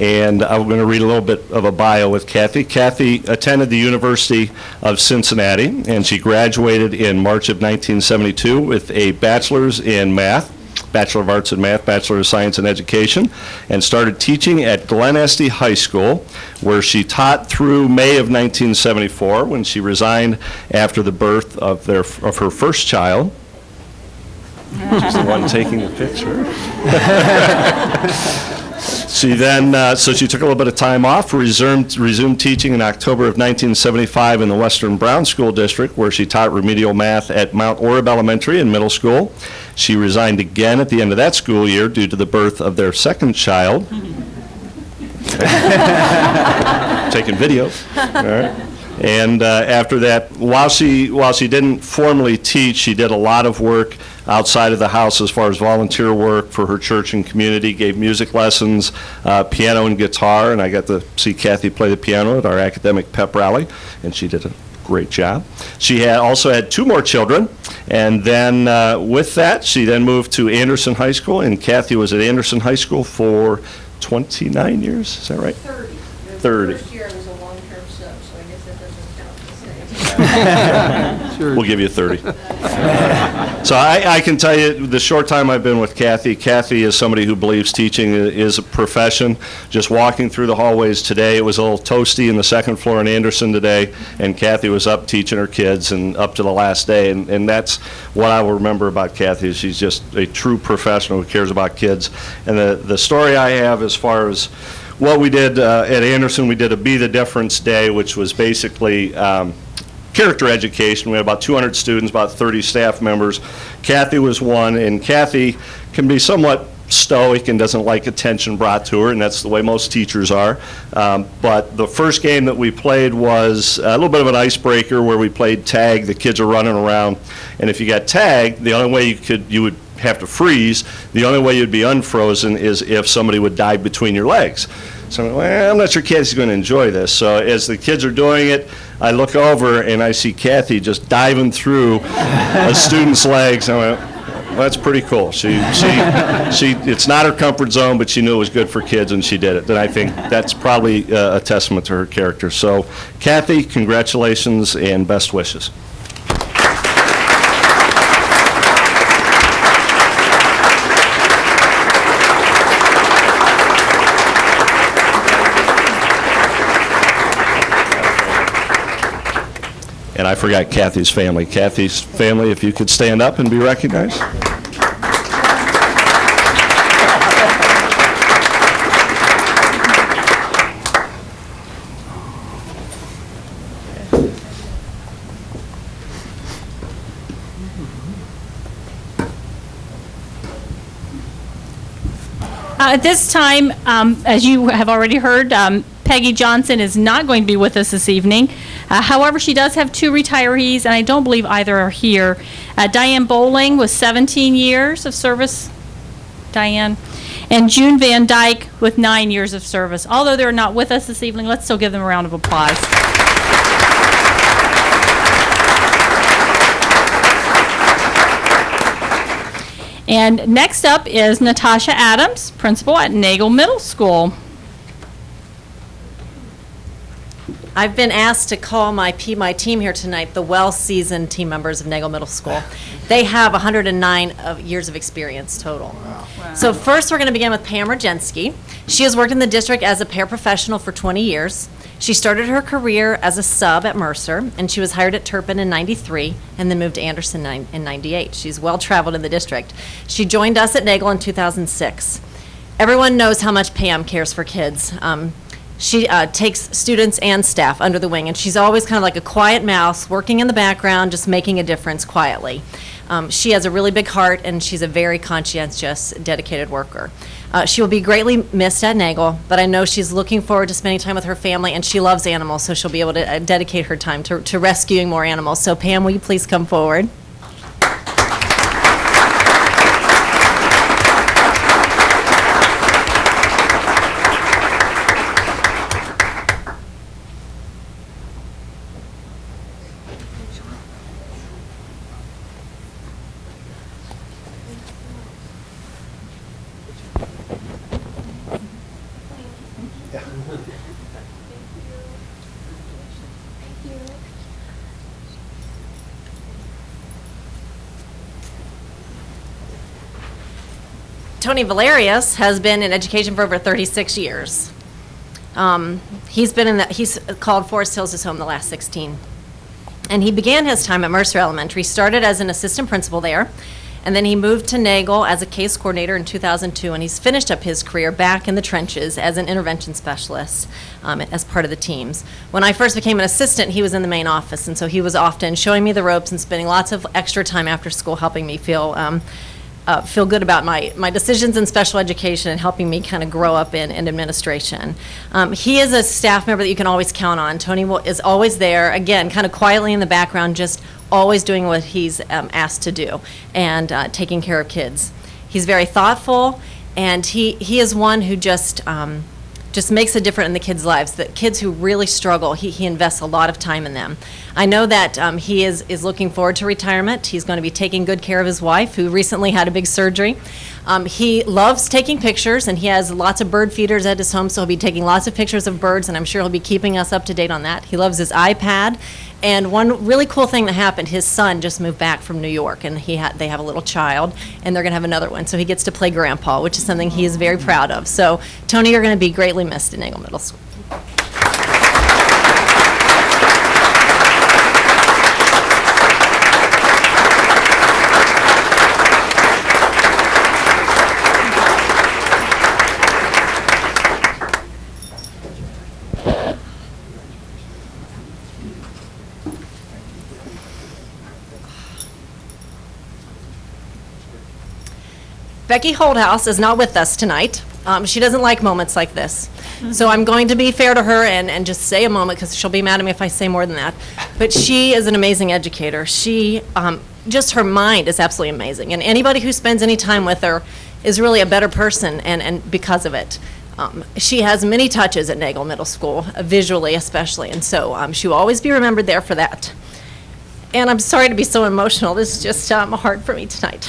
C: And I'm going to read a little bit of a bio with Kathy. Kathy attended the University of Cincinnati, and she graduated in March of 1972 with a bachelor's in math, Bachelor of Arts in Math, Bachelor of Science in Education, and started teaching at Glen Estee High School, where she taught through May of 1974 when she resigned after the birth of her first child. She's the one taking the picture. She then, so she took a little bit of time off, resumed teaching in October of 1975 in the Western Brown School District, where she taught remedial math at Mount Orab Elementary and Middle School. She resigned again at the end of that school year due to the birth of their second child. Taking video. All right. And after that, while she didn't formally teach, she did a lot of work outside of the house as far as volunteer work for her church and community, gave music lessons, piano and guitar, and I got to see Kathy play the piano at our academic pep rally, and she did a great job. She also had 2 more children, and then with that, she then moved to Anderson High School, and Kathy was at Anderson High School for 29 years, is that right? 30.
P: First year was a long-term sub, so I guess that doesn't count the same.
C: We'll give you 30. So I can tell you, the short time I've been with Kathy, Kathy is somebody who believes teaching is a profession. Just walking through the hallways today, it was a little toasty in the second floor in Anderson today, and Kathy was up teaching her kids and up to the last day. And that's what I will remember about Kathy, is she's just a true professional who cares about kids. And the story I have as far as what we did at Anderson, we did a Be the Difference Day, which was basically character education. We had about 200 students, about 30 staff members. Kathy was one, and Kathy can be somewhat stoic and doesn't like attention brought to her, and that's the way most teachers are. But the first game that we played was a little bit of an icebreaker where we played tag. The kids are running around, and if you got tagged, the only way you would have to freeze. The only way you'd be unfrozen is if somebody would dive between your legs. So well, I'm not sure Kathy's going to enjoy this. So as the kids are doing it, I look over and I see Kathy just diving through a student's legs. I went, well, that's pretty cool. It's not her comfort zone, but she knew it was good for kids, and she did it. And I think that's probably a testament to her character. So, Kathy, congratulations and best wishes. And I forgot Kathy's family. Kathy's family, if you could stand up and be recognized.
O: At this time, as you have already heard, Peggy Johnson is not going to be with us this evening. However, she does have two retirees, and I don't believe either are here. Diane Bowling with 17 years of service. Diane. And June Van Dyke with 9 years of service. Although they're not with us this evening, let's still give them a round of applause. And next up is Natasha Adams, principal at Nagel Middle School.
P: I've been asked to call my team here tonight the well-seasoned team members of Nagel Middle School. They have 109 years of experience total. Wow. So first we're going to begin with Pam Rogensky. She has worked in the district as a paraprofessional for 20 years. She started her career as a sub at Mercer, and she was hired at Turpin in '93 and then moved to Anderson in '98. She's well-traveled in the district. She joined us at Nagel in 2006. Everyone knows how much Pam cares for kids. She takes students and staff under the wing, and she's always kind of like a quiet mouse, working in the background, just making a difference quietly. She has a really big heart, and she's a very conscientious, dedicated worker. She will be greatly missed at Nagel, but I know she's looking forward to spending time with her family, and she loves animals, so she'll be able to dedicate her time to rescuing more animals. So Pam, will you please come forward? Tony Valerius has been in education for over 36 years. He's called Forest Hills his home the last 16. And he began his time at Mercer Elementary, started as an assistant principal there, and then he moved to Nagel as a case coordinator in 2002, and he's finished up his career back in the trenches as an intervention specialist as part of the teams. When I first became an assistant, he was in the main office, and so he was often showing me the ropes and spending lots of extra time after school helping me feel good about my decisions in special education and helping me kind of grow up in administration. He is a staff member that you can always count on. Tony is always there, again, kind of quietly in the background, just always doing what he's asked to do and taking care of kids. He's very thoughtful, and he is one who just makes a difference in the kids' lives. The kids who really struggle, he invests a lot of time in them. I know that he is looking forward to retirement. He's going to be taking good care of his wife, who recently had a big surgery. He loves taking pictures, and he has lots of bird feeders at his home, so he'll be taking lots of pictures of birds, and I'm sure he'll be keeping us up to date on that. He loves his iPad, And one really cool thing that happened, his son just moved back from New York, and they have a little child, and they're going to have another one. So he gets to play grandpa, which is something he is very proud of. So, Tony, you're going to be greatly missed in Nagle Middle School. Becky Holdhouse is not with us tonight. She doesn't like moments like this. So I'm going to be fair to her and just say a moment, because she'll be mad at me if I say more than that. But she is an amazing educator. She, just her mind is absolutely amazing. And anybody who spends any time with her is really a better person, and because of it. She has many touches at Nagle Middle School, visually especially, and so she will always be remembered there for that. And I'm sorry to be so emotional. This is just hard for me tonight.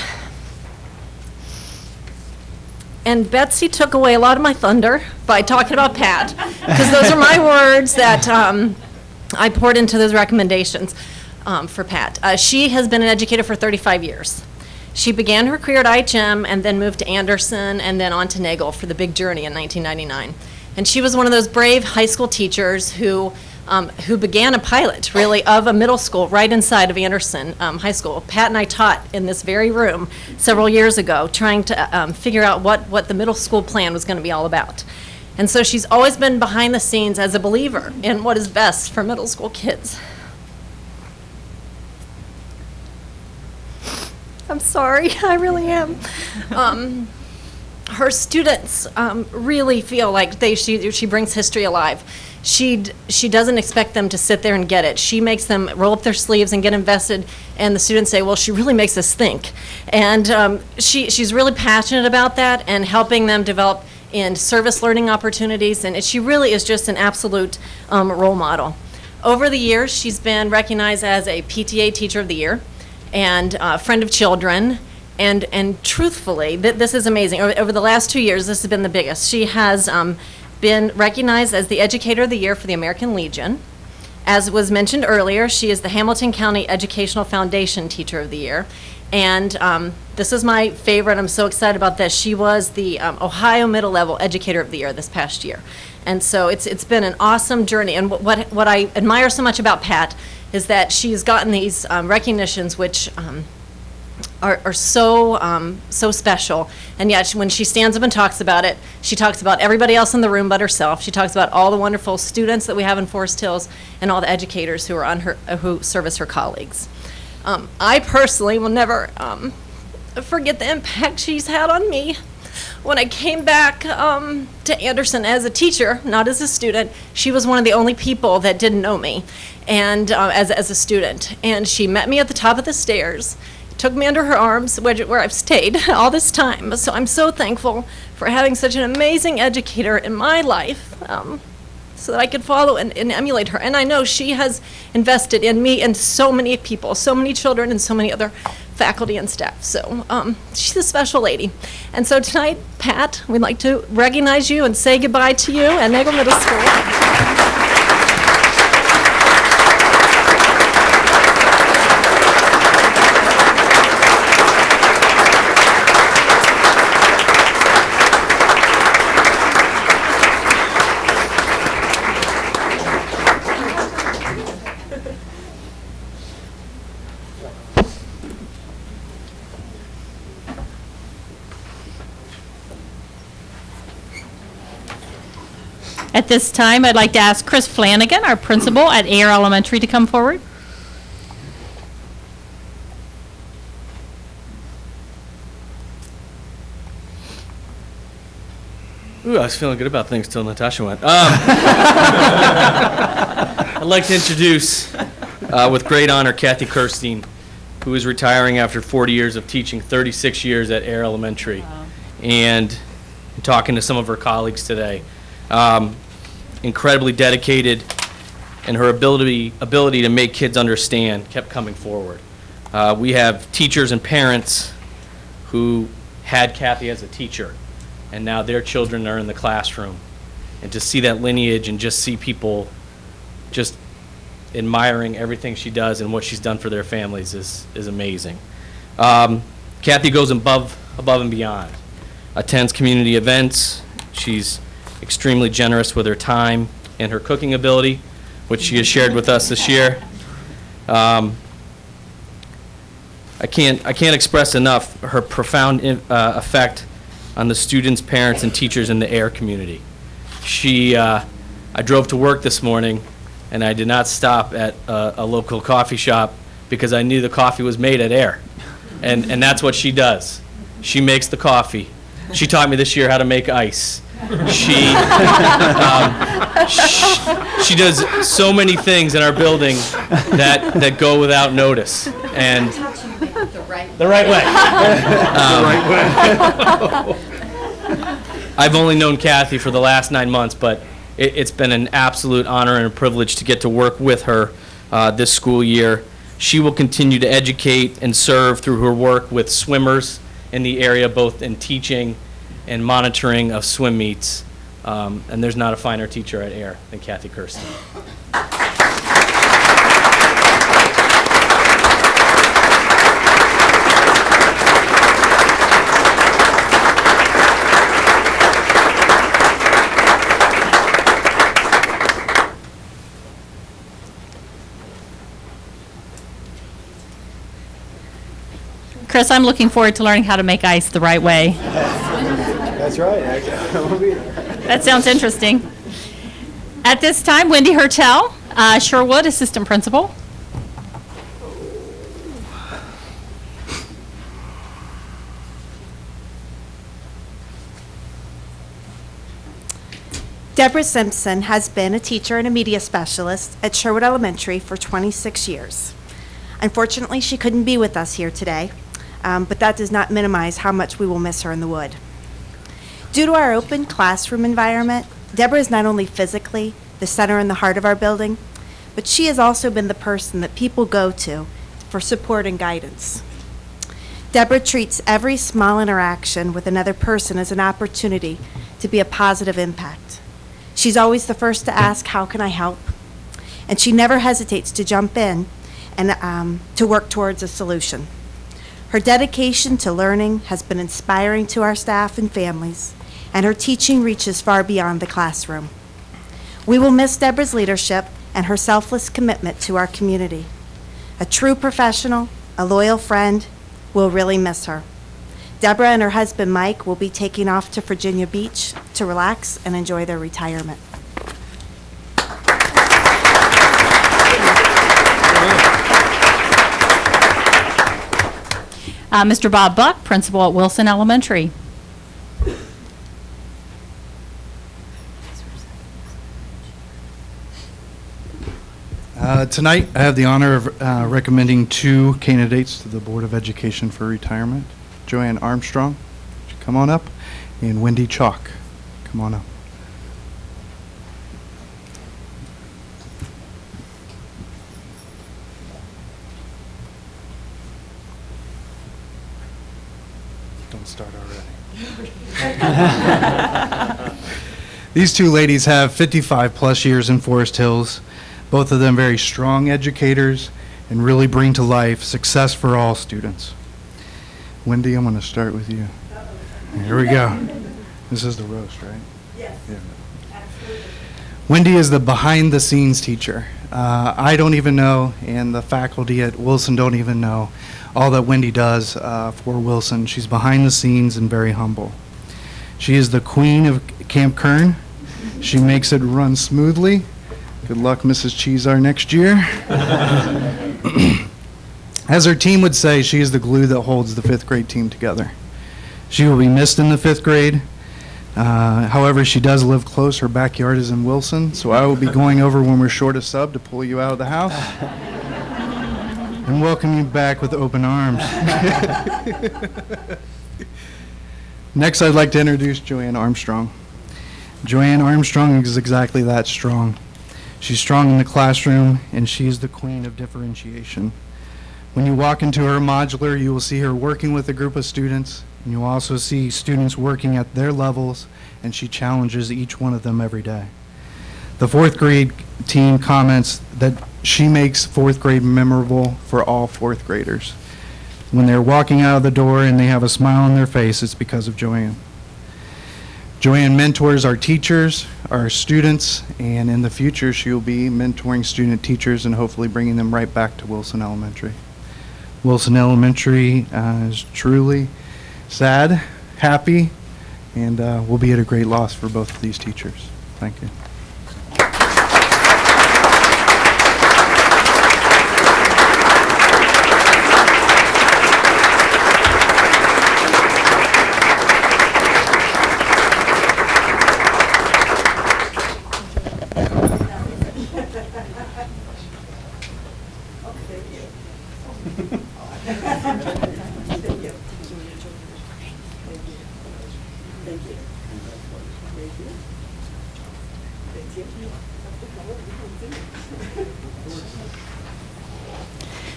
P: And Betsy took away a lot of my thunder by talking about Pat, because those are my words that I poured into those recommendations for Pat. She has been an educator for 35 years. She began her career at IHM and then moved to Anderson and then on to Nagle for the big journey in 1999. And she was one of those brave high school teachers who began a pilot, really, of a middle school right inside of Anderson High School. Pat and I taught in this very room several years ago, trying to figure out what the middle school plan was going to be all about. And so she's always been behind the scenes as a believer in what is best for middle school kids. I'm sorry, I really am. Her students really feel like she brings history alive. She doesn't expect them to sit there and get it. She makes them roll up their sleeves and get invested, and the students say, well, she really makes us think. And she's really passionate about that and helping them develop in service learning opportunities, and she really is just an absolute role model. Over the years, she's been recognized as a PTA Teacher of the Year and Friend of Children, and truthfully, this is amazing. Over the last 2 years, this has been the biggest. She has been recognized as the Educator of the Year for the American Legion. As was mentioned earlier, she is the Hamilton County Educational Foundation Teacher of the Year. And this is my favorite. I'm so excited about this. She was the Ohio Middle Level Educator of the Year this past year. And so it's been an awesome journey. And what I admire so much about Pat is that she's gotten these recognitions which are so special, and yet when she stands up and talks about it, she talks about everybody else in the room but herself. She talks about all the wonderful students that we have in Forest Hills and all the educators who are on her, who service her colleagues. I personally will never forget the impact she's had on me. When I came back to Anderson as a teacher, not as a student, she was one of the only people that didn't know me, and as a student. And she met me at the top of the stairs, took me under her arms, where I've stayed all this time. So I'm so thankful for having such an amazing educator in my life, so that I could follow and emulate her. And I know she has invested in me and so many people, so many children, and so many other faculty and staff. So she's a special lady. And so tonight, Pat, we'd like to recognize you and say goodbye to you at Nagle Middle School.
O: At this time, I'd like to ask Chris Flanagan, our principal at Ayer Elementary, to come forward.
Q: Ooh, I was feeling good about things till Natasha went. I'd like to introduce, with great honor, Kathy Kirstein, who is retiring after 40 years of teaching, 36 years at Ayer Elementary. Wow. And talking to some of her colleagues today. Incredibly dedicated, and her ability to make kids understand kept coming forward. We have teachers and parents who had Kathy as a teacher, and now their children are in the classroom. And to see that lineage and just see people just admiring everything she does and what she's done for their families is amazing. Kathy goes above and beyond, attends community events. She's extremely generous with her time and her cooking ability, which she has shared with us this year. I can't express enough her profound effect on the students, parents, and teachers in the AIR community. I drove to work this morning, and I did not stop at a local coffee shop because I knew the coffee was made at AIR, and that's what she does. She makes the coffee. She taught me this year how to make ice. She does so many things in our building that go without notice, and the right way. I've only known Kathy for the last 9 months, but it's been an absolute honor and a privilege to get to work with her this school year. She will continue to educate and serve through her work with swimmers in the area, both in teaching and monitoring of swim meets. And there's not a finer teacher at AIR than Kathy Kirsten.
O: Chris, I'm looking forward to learning how to make ice the right way.
D: That's right. We'll be there.
O: That sounds interesting. At this time, Wendy Hertel, Sherwood Assistant Principal.
R: Deborah Simpson has been a teacher and a media specialist at Sherwood Elementary for 26 years. Unfortunately, she couldn't be with us here today, but that does not minimize how much we will miss her in the wood. Due to our open classroom environment, Deborah is not only physically the center and the heart of our building, but she has also been the person that people go to for support and guidance. Deborah treats every small interaction with another person as an opportunity to be a positive impact. She's always the first to ask, "How can I help?" And she never hesitates to jump in and to work towards a solution. Her dedication to learning has been inspiring to our staff and families, and her teaching reaches far beyond the classroom. We will miss Deborah's leadership and her selfless commitment to our community. A true professional, a loyal friend, we'll really miss her. Deborah and her husband Mike will be taking off to Virginia Beach to relax and enjoy their retirement.
O: Mr. Bob Buck, Principal at Wilson Elementary.
S: Tonight, I have the honor of recommending two candidates to the Board of Education for retirement. Joanne Armstrong, would you come on up, and Wendy Chalk, come on up. Don't start already. These two ladies have 55-plus years in Forest Hills. Both of them very strong educators and really bring to life success for all students. Wendy, I'm going to start with you. Here we go. This is the roast, right? Yes. Yeah. Absolutely. Wendy is the behind-the-scenes teacher. I don't even know, and the faculty at Wilson don't even know all that Wendy does for Wilson. She's behind the scenes and very humble. She is the queen of Camp Kern. She makes it run smoothly. Good luck, Mrs. Cheezar, next year. As her team would say, she is the glue that holds the 5th grade team together. She will be missed in the 5th grade. However, she does live close. Her backyard is in Wilson, so I will be going over when we're short a sub to pull you out of the house and welcome you back with open arms. Next, I'd like to introduce Joanne Armstrong. Joanne Armstrong is exactly that, strong. She's strong in the classroom, and she is the queen of differentiation. When you walk into her modular, you will see her working with a group of students, and you'll also see students working at their levels, and she challenges each one of them every day. The 4th grade team comments that she makes fourth grade memorable for all fourth graders. When they're walking out of the door and they have a smile on their face, it's because of Joanne. Joanne mentors our teachers, our students, and in the future she will be mentoring student teachers and hopefully bringing them right back to Wilson Elementary. Wilson Elementary is truly sad, happy, and will be at a great loss for both of these teachers. Thank you.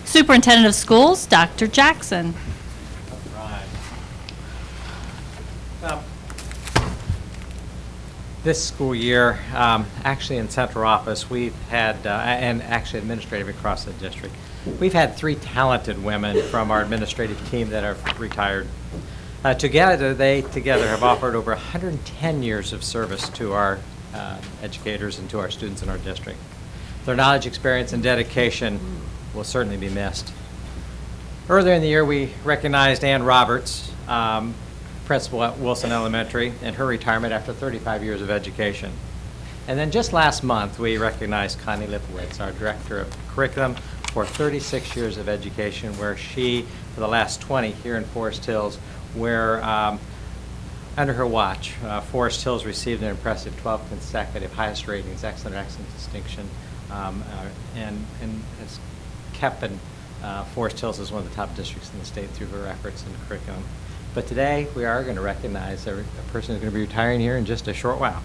O: Superintendent of Schools, Dr. Jackson.
E: This school year, actually in central office, we've had, and actually administrative across the district, we've had 3 talented women from our administrative team that have retired. Together, they have offered over 110 years of service to our educators and to our students in our district. Their knowledge, experience, and dedication will certainly be missed. Earlier in the year, we recognized Ann Roberts, principal at Wilson Elementary, and her retirement after 35 years of education. And then just last month, we recognized Connie Lipowitz, our director of curriculum, for 36 years of education, where she, for the last 20 here in Forest Hills, where under her watch, Forest Hills received an impressive 12 consecutive highest ratings, excellent distinction, and has kept Forest Hills as one of the top districts in the state through her efforts in curriculum. But today, we are going to recognize a person who's going to be retiring here in just a short while,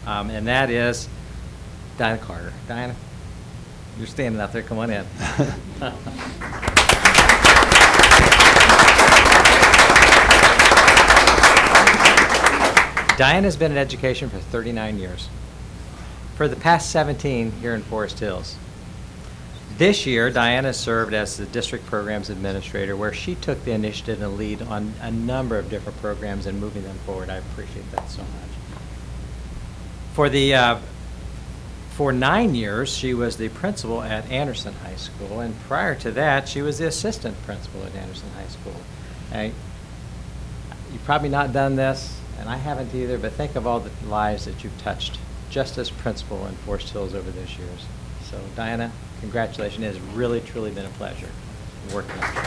E: and that is Diana Carter. Diana, you're standing out there. Come on in. Diana's been in education for 39 years. For the past 17 here in Forest Hills. This year, Diana served as the district programs administrator, where she took the initiative and lead on a number of different programs and moving them forward. I appreciate that so much. For 9 years, she was the principal at Anderson High School, and prior to that, she was the assistant principal at Anderson High School. You've probably not done this, and I haven't either, but think of all the lives that you've touched just as principal in Forest Hills over those years. So, Diana, congratulations. It has really, truly been a pleasure working with you.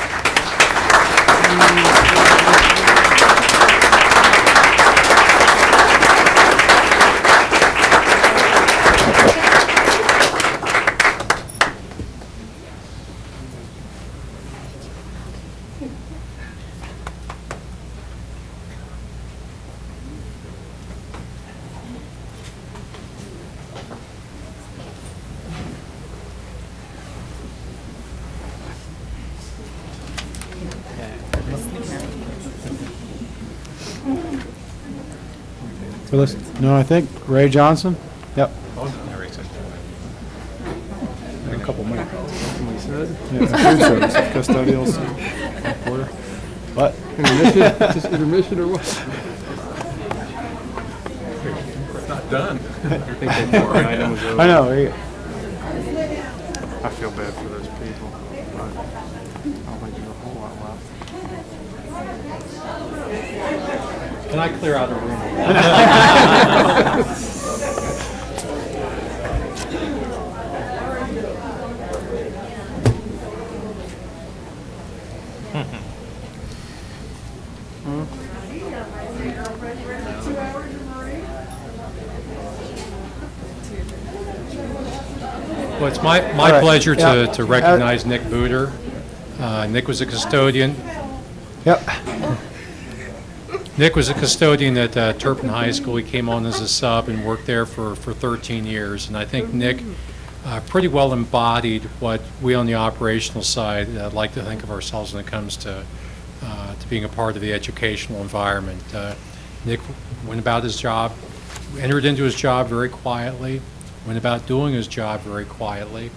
D: No, I think Ray Johnson. Yep.
F: A couple more. Somebody said.
D: Yeah, food service, custodial, porter. What?
F: Intermission? Just intermission or what? It's not done.
D: I know.
F: I feel bad for those people, but I don't think there's a whole lot left.
G: Can I clear out a room? Well, it's my pleasure to recognize Nick Booter. Nick was a custodian.
D: Yep.
G: Nick was a custodian at Turpin High School. He came on as a sub and worked there for 13 years. And I think Nick pretty well embodied what we on the operational side like to think of ourselves when it comes to being a part of the educational environment. Nick went about his job, entered into his job very quietly, went about doing his job very quietly.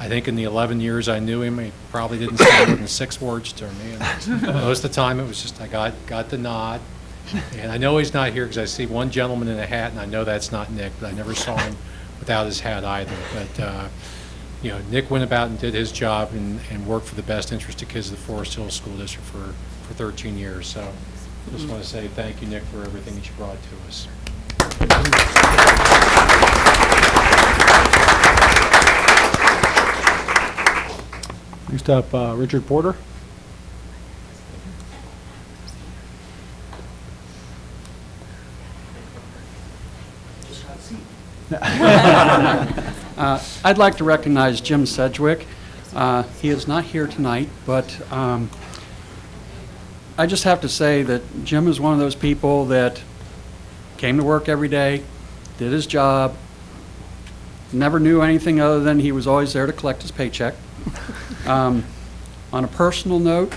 G: I think in the 11 years I knew him, he probably didn't say more than 6 words to me. And most of the time, it was just I got the nod. And I know he's not here because I see one gentleman in a hat, and I know that's not Nick, but I never saw him without his hat either. But you know, Nick went about and did his job and worked for the best interest of kids of the Forest Hills School District for 13 years. So I just want to say thank you, Nick, for everything that you brought to us.
D: Next up, Richard Porter.
T: I'd like to recognize Jim Sedgwick. He is not here tonight, but I just have to say that Jim is one of those people that came to work every day, did his job, never knew anything other than he was always there to collect his paycheck. On a personal note,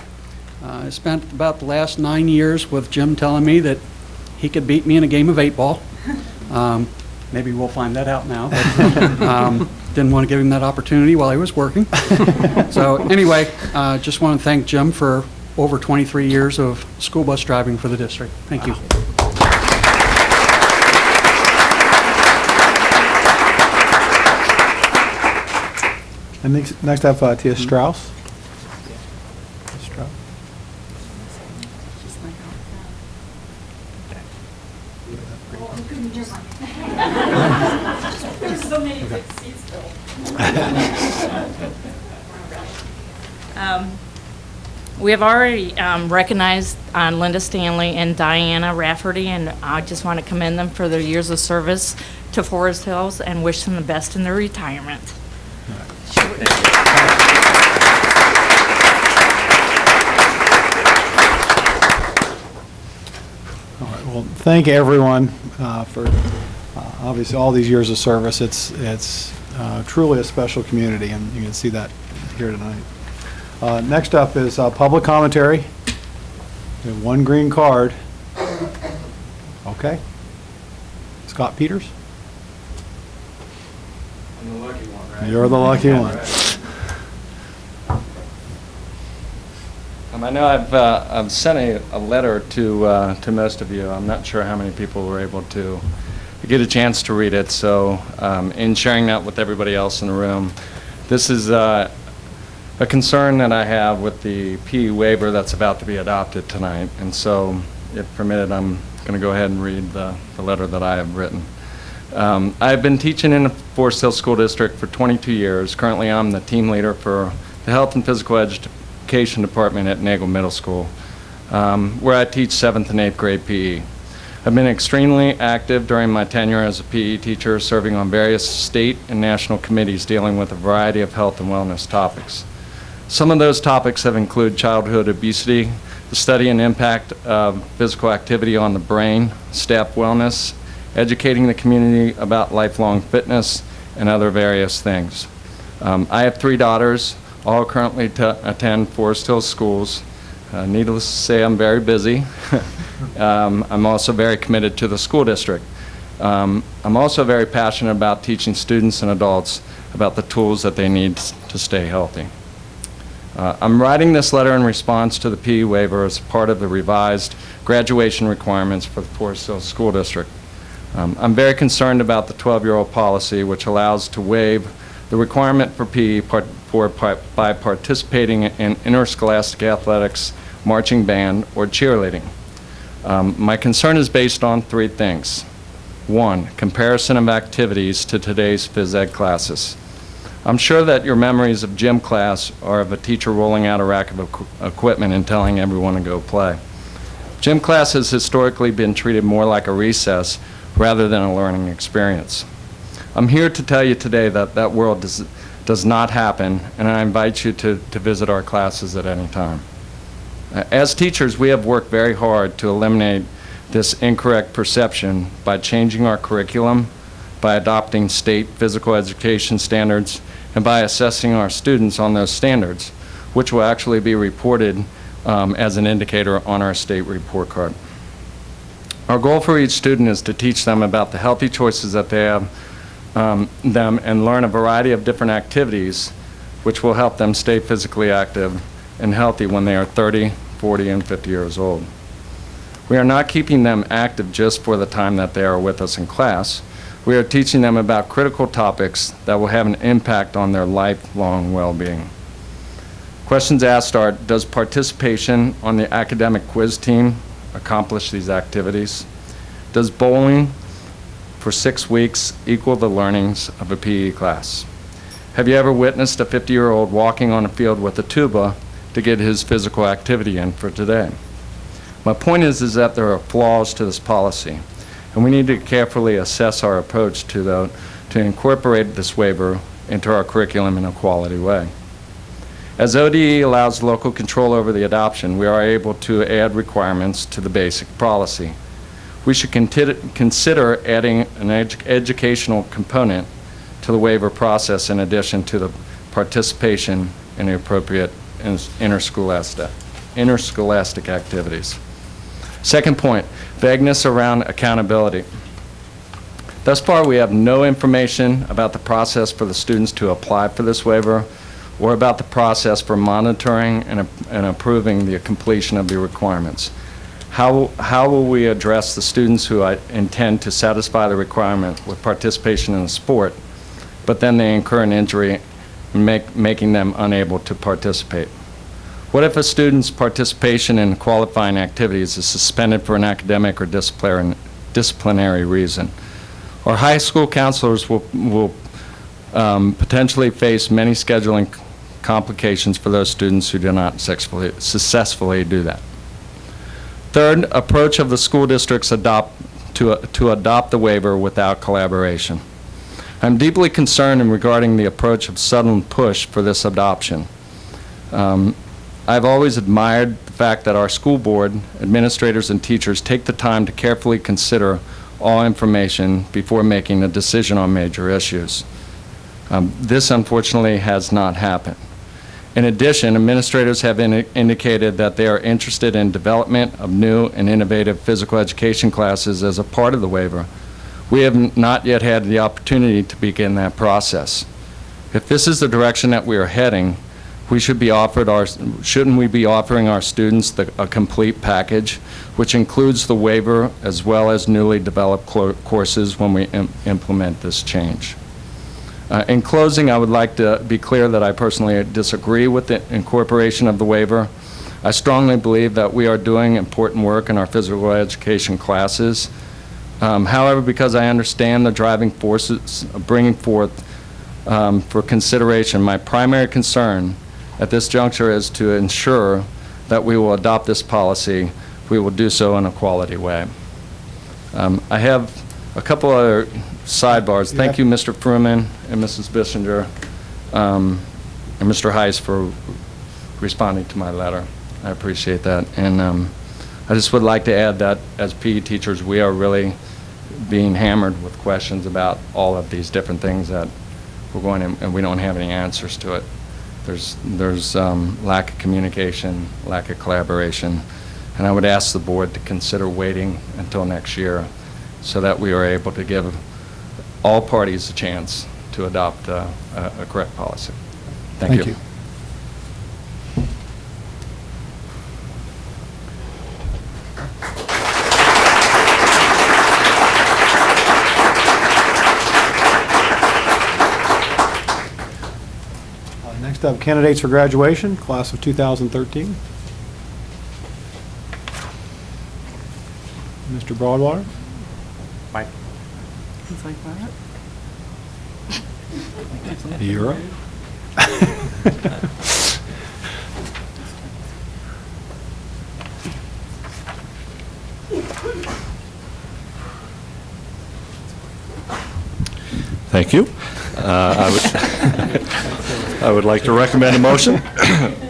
T: I spent about the last 9 years with Jim telling me that he could beat me in a game of 8-ball. Maybe we'll find that out now. But, didn't want to give him that opportunity while he was working. So anyway, just want to thank Jim for over 23 years of school bus driving for the district. Thank you.
D: And next up, Tia Strauss. Strauss.
O: There's so many good seats filled. We have already recognized Linda Stanley and Diana Rafferty, and I just want to commend them for their years of service to Forest Hills and wish them the best in their retirement.
D: All right, well, thank everyone for obviously all these years of service. It's truly a special community, and you can see that here tonight. Next up is public commentary. We have one green card. Okay. Scott Peters?
F: I'm the lucky one, right?
D: You're the lucky one.
U: I know I've sent a letter to most of you. I'm not sure how many people were able to get a chance to read it. So in sharing that with everybody else in the room, this is a concern that I have with the PE waiver that's about to be adopted tonight. And so, if permitted, I'm going to go ahead and read the letter that I have written. I've been teaching in the Forest Hills School District for 22 years. Currently, I'm the team leader for the Health and Physical Education Department at Nagel Middle School, where I teach 7th and 8th grade PE. I've been extremely active during my tenure as a PE teacher, serving on various state and national committees dealing with a variety of health and wellness topics. Some of those topics have included childhood obesity, the study and impact of physical activity on the brain, staff wellness, educating the community about lifelong fitness, and other various things. I have 3 daughters, all currently attend Forest Hills schools. Needless to say, I'm very busy. I'm also very committed to the school district. I'm also very passionate about teaching students and adults about the tools that they need to stay healthy. I'm writing this letter in response to the PE waiver as part of the revised graduation requirements for the Forest Hills School District. I'm very concerned about the 12-year-old policy, which allows to waive the requirement for PE by participating in interscholastic athletics, marching band, or cheerleading. My concern is based on 3 things. 1, comparison of activities to today's phys ed classes. I'm sure that your memories of gym class are of a teacher rolling out a rack of equipment and telling everyone to go play. Gym class has historically been treated more like a recess rather than a learning experience. I'm here to tell you today that that world does not happen, and I invite you to visit our classes at any time. As teachers, we have worked very hard to eliminate this incorrect perception by changing our curriculum, by adopting state physical education standards, and by assessing our students on those standards, which will actually be reported as an indicator on our state report card. Our goal for each student is to teach them about the healthy choices that they have and learn a variety of different activities which will help them stay physically active and healthy when they are 30, 40, and 50 years old. We are not keeping them active just for the time that they are with us in class. We are teaching them about critical topics that will have an impact on their lifelong well-being. Questions asked are, does participation on the academic quiz team accomplish these activities? Does bowling for 6 weeks equal the learnings of a PE class? Have you ever witnessed a 50-year-old walking on a field with a tuba to get his physical activity in for today? My point is that there are flaws to this policy, and we need to carefully assess our approach to incorporate this waiver into our curriculum in a quality way. As ODE allows local control over the adoption, we are able to add requirements to the basic policy. We should consider adding an educational component to the waiver process in addition to the participation in the appropriate interscholastic activities. Second point, vagueness around accountability. Thus far, we have no information about the process for the students to apply for this waiver or about the process for monitoring and approving the completion of the requirements. How will we address the students who intend to satisfy the requirement with participation in the sport, but then they incur an injury, making them unable to participate? What if a student's participation in qualifying activities is suspended for an academic or disciplinary reason? Our high school counselors will potentially face many scheduling complications for those students who do not successfully do that. Third, approach of the school districts to adopt the waiver without collaboration. I'm deeply concerned regarding the approach of sudden push for this adoption. I've always admired the fact that our school board, administrators, and teachers take the time to carefully consider all information before making a decision on major issues. This, unfortunately, has not happened. In addition, administrators have indicated that they are interested in development of new and innovative physical education classes as a part of the waiver. We have not yet had the opportunity to begin that process. If this is the direction that we are heading, shouldn't we be offering our students a complete package, which includes the waiver as well as newly developed courses when we implement this change? In closing, I would like to be clear that I personally disagree with the incorporation of the waiver. I strongly believe that we are doing important work in our physical education classes. However, because I understand the driving forces of bringing forth for consideration, my primary concern at this juncture is to ensure that we will adopt this policy. We will do so in a quality way. I have a couple other sidebars. Thank you, Mr. Fruman and Mrs. Bissinger, and Mr. Heiss for responding to my letter. I appreciate that. And I just would like to add that as PE teachers, we are really being hammered with questions about all of these different things that we're going to, and we don't have any answers to it. There's lack of communication, lack of collaboration, and I would ask the board to consider waiting until next year so that we are able to give all parties a chance to adopt a correct policy. Thank you.
D: Next up, candidates for graduation, class of 2013. Mr. Broadwater.
E: Mike.
N: Things like that.
D: You're up.
C: Thank you. I would like to recommend a motion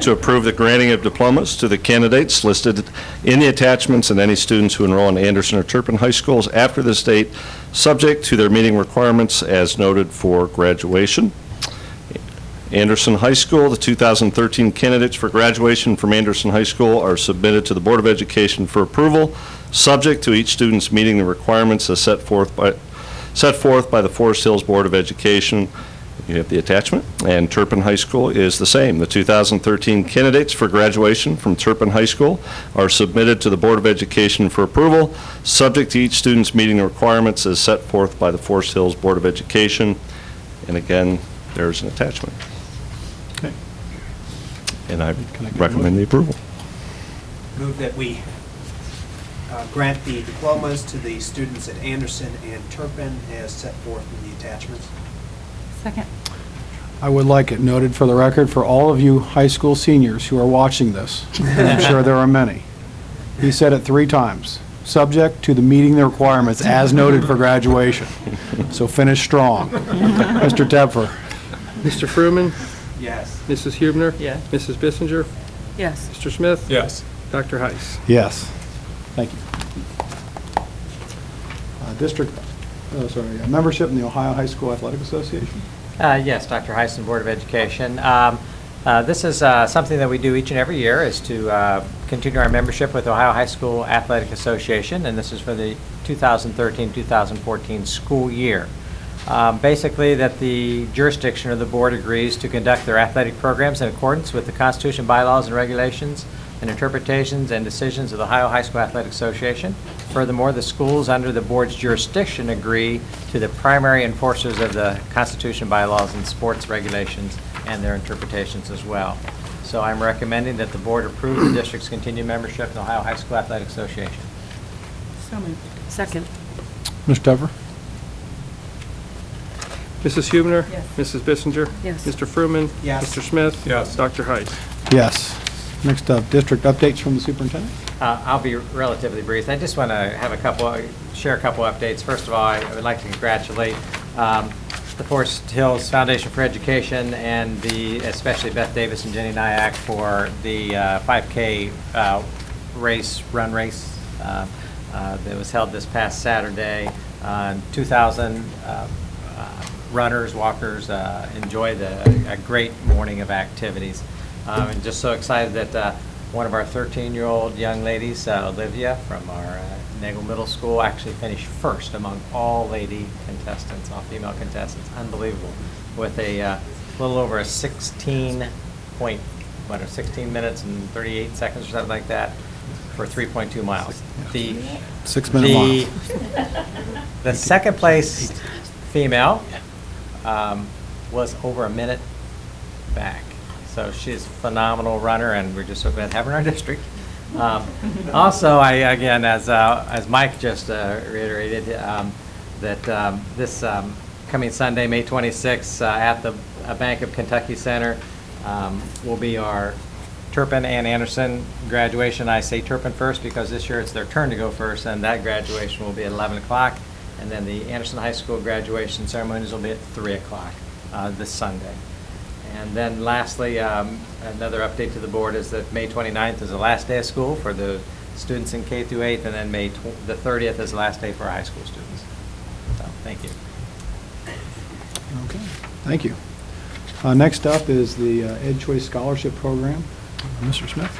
C: to approve the granting of diplomas to the candidates listed in the attachments and any students who enroll in Anderson or Turpin High Schools after this date, subject to their meeting requirements as noted for graduation. Anderson High School, the 2013 candidates for graduation from Anderson High School are submitted to the Board of Education for approval, subject to each student's meeting the requirements as set forth by the Forest Hills Board of Education. You have the attachment. And Turpin High School is the same. The 2013 candidates for graduation from Turpin High School are submitted to the Board of Education for approval, subject to each student's meeting the requirements as set forth by the Forest Hills Board of Education. And again, there's an attachment.
D: Okay.
C: And I recommend the approval.
H: Move that we grant the diplomas to the students at Anderson and Turpin as set forth in the attachments.
N: Second.
D: I would like it noted for the record for all of you high school seniors who are watching this, and I'm sure there are many. He said it 3 times, subject to the meeting the requirements as noted for graduation. So finish strong. Mr. Tepfer.
A: Mr. Fruman?
H: Yes.
A: Mrs. Hubner?
N: Yes.
A: Mrs. Bissinger?
N: Yes.
A: Mr. Smith?
F: Yes.
A: Dr. Heiss?
D: Yes. Thank you. Membership in the Ohio High School Athletic Association?
E: Yes, Dr. Heisen, Board of Education. This is something that we do each and every year, is to continue our membership with Ohio High School Athletic Association, and this is for the 2013-2014 school year. Basically, that the jurisdiction of the board agrees to conduct their athletic programs in accordance with the Constitution, bylaws, and regulations, and interpretations and decisions of the Ohio High School Athletic Association. Furthermore, the schools under the board's jurisdiction agree to the primary enforcers of the Constitution, bylaws, and sports regulations and their interpretations as well. So I'm recommending that the board approve the district's continued membership in the Ohio High School Athletic Association.
N: So moved.
M: Second.
D: Mr. Tepfer?
A: Mrs. Hubner?
N: Yes.
A: Mrs. Bissinger?
N: Yes.
A: Mr. Fruman?
H: Yes.
A: Mr. Smith?
F: Yes.
A: Dr. Heiss?
D: Yes. Next up, district updates from the superintendent.
E: I'll be relatively brief. I just want to have share a couple updates. First of all, I would like to congratulate the Forest Hills Foundation for Education and especially Beth Davis and Jenny Nyack for the 5K run race that was held this past Saturday. 2,000 runners, walkers enjoyed a great morning of activities. And just so excited that one of our 13-year-old young ladies, Olivia, from our Nagel Middle School, actually finished first among all lady contestants, all female contestants. Unbelievable. With a little over a 16 minutes and 38 seconds or something like that for 3.2 miles. The
D: 6-minute mile.
E: The second place female was over a minute back. So she's a phenomenal runner, and we're just so glad to have her in our district. Also, again, as Mike just reiterated, that this coming Sunday, May 26th, at the Bank of Kentucky Center, will be our Turpin and Anderson graduation. I say Turpin first because this year it's their turn to go first, and that graduation will be at 11 o'clock. And then the Anderson High School graduation ceremonies will be at 3 o'clock this Sunday. And then lastly, another update to the board is that May 29th is the last day of school for the students in K through 8th, and then the 30th is the last day for our high school students. So, thank you.
D: Okay, thank you. Next up is the Ed Choice Scholarship Program. Mr. Smith?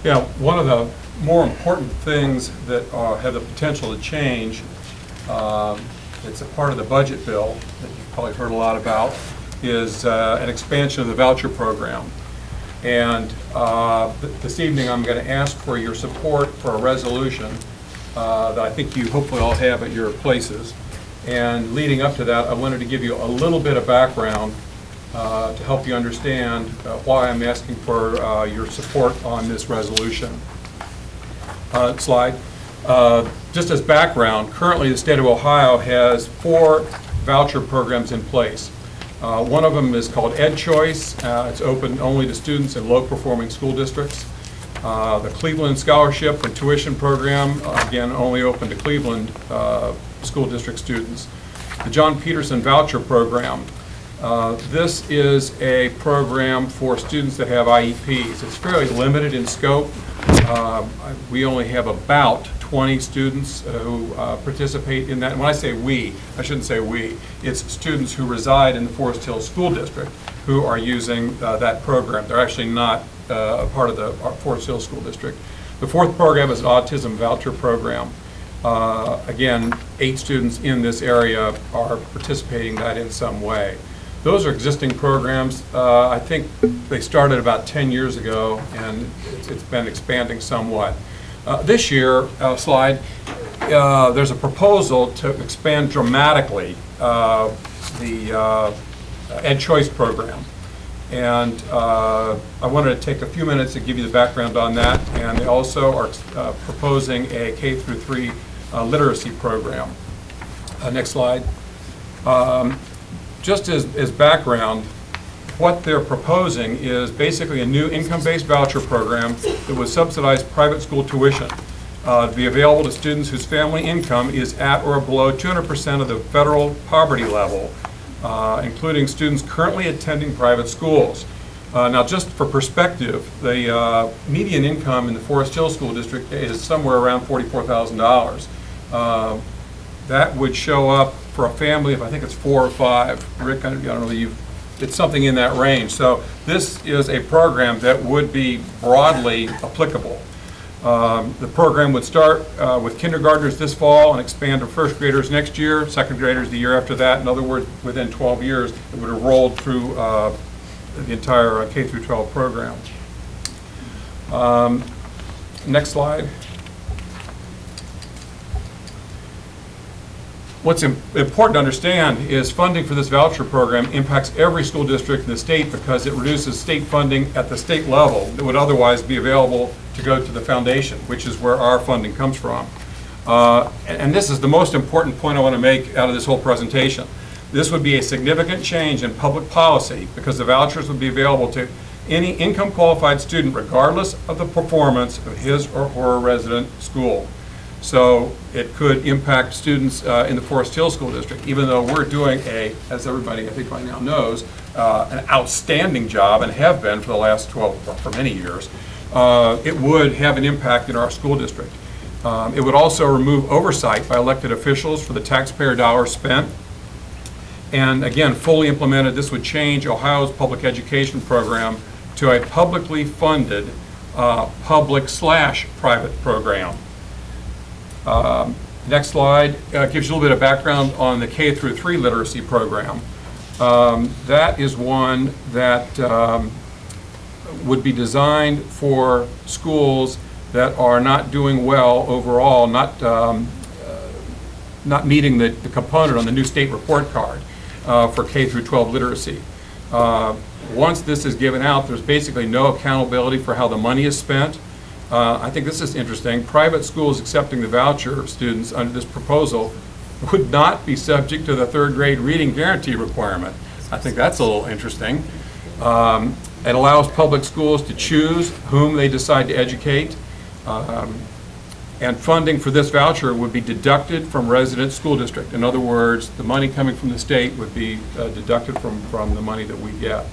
F: Yeah, one of the more important things that have the potential to change, it's a part of the budget bill that you've probably heard a lot about, is an expansion of the voucher program. And this evening I'm going to ask for your support for a resolution that I think you hopefully all have at your places. And leading up to that, I wanted to give you a little bit of background to help you understand why I'm asking for your support on this resolution. Slide. Just as background, currently the state of Ohio has 4 voucher programs in place. One of them is called Ed Choice. It's open only to students in low-performing school districts. The Cleveland Scholarship and Tuition Program, again, only open to Cleveland school district students. The John Peterson Voucher Program. This is a program for students that have IEPs. It's fairly limited in scope. We only have about 20 students who participate in that. And when I say we, I shouldn't say we. It's students who reside in the Forest Hills School District who are using that program. They're actually not a part of the Forest Hills School District. The 4th program is an Autism Voucher Program. Again, 8 students in this area are participating in that in some way. Those are existing programs. I think they started about 10 years ago, and it's been expanding somewhat. This year, slide, there's a proposal to expand dramatically the Ed Choice program. And I wanted to take a few minutes to give you the background on that. And they also are proposing a K through 3 literacy program. Next slide. Just as background, what they're proposing is basically a new income-based voucher program that would subsidize private school tuition to be available to students whose family income is at or below 200% of the federal poverty level, including students currently attending private schools. Now, just for perspective, the median income in the Forest Hill School District is somewhere around $44,000. That would show up for a family of, I think it's 4 or 5. Rick, I don't know, it's something in that range. So this is a program that would be broadly applicable. The program would start with kindergartners this fall and expand to first graders next year, second graders the year after that. In other words, within 12 years, it would have rolled through the entire K through 12 program. Next slide. What's important to understand is funding for this voucher program impacts every school district in the state because it reduces state funding at the state level that would otherwise be available to go to the foundation, which is where our funding comes from. And this is the most important point I want to make out of this whole presentation. This would be a significant change in public policy because the vouchers would be available to any income qualified student regardless of the performance of his or her resident school. So it could impact students in the Forest Hill School District, even though we're doing as everybody I think by now knows, an outstanding job and have been for the last for many years. It would have an impact in our school district. It would also remove oversight by elected officials for the taxpayer dollars spent. And again, fully implemented, this would change Ohio's public education program to a publicly funded public/private program. Next slide gives you a little bit of background on the K through 3 literacy program. That is one that would be designed for schools that are not doing well overall, not meeting the component on the new state report card for K through 12 literacy. Once this is given out, there's basically no accountability for how the money is spent. I think this is interesting. Private schools accepting the voucher students under this proposal would not be subject to the 3rd grade reading guarantee requirement. I think that's a little interesting. It allows public schools to choose whom they decide to educate. And funding for this voucher would be deducted from resident school district. In other words, the money coming from the state would be deducted from the money that we get.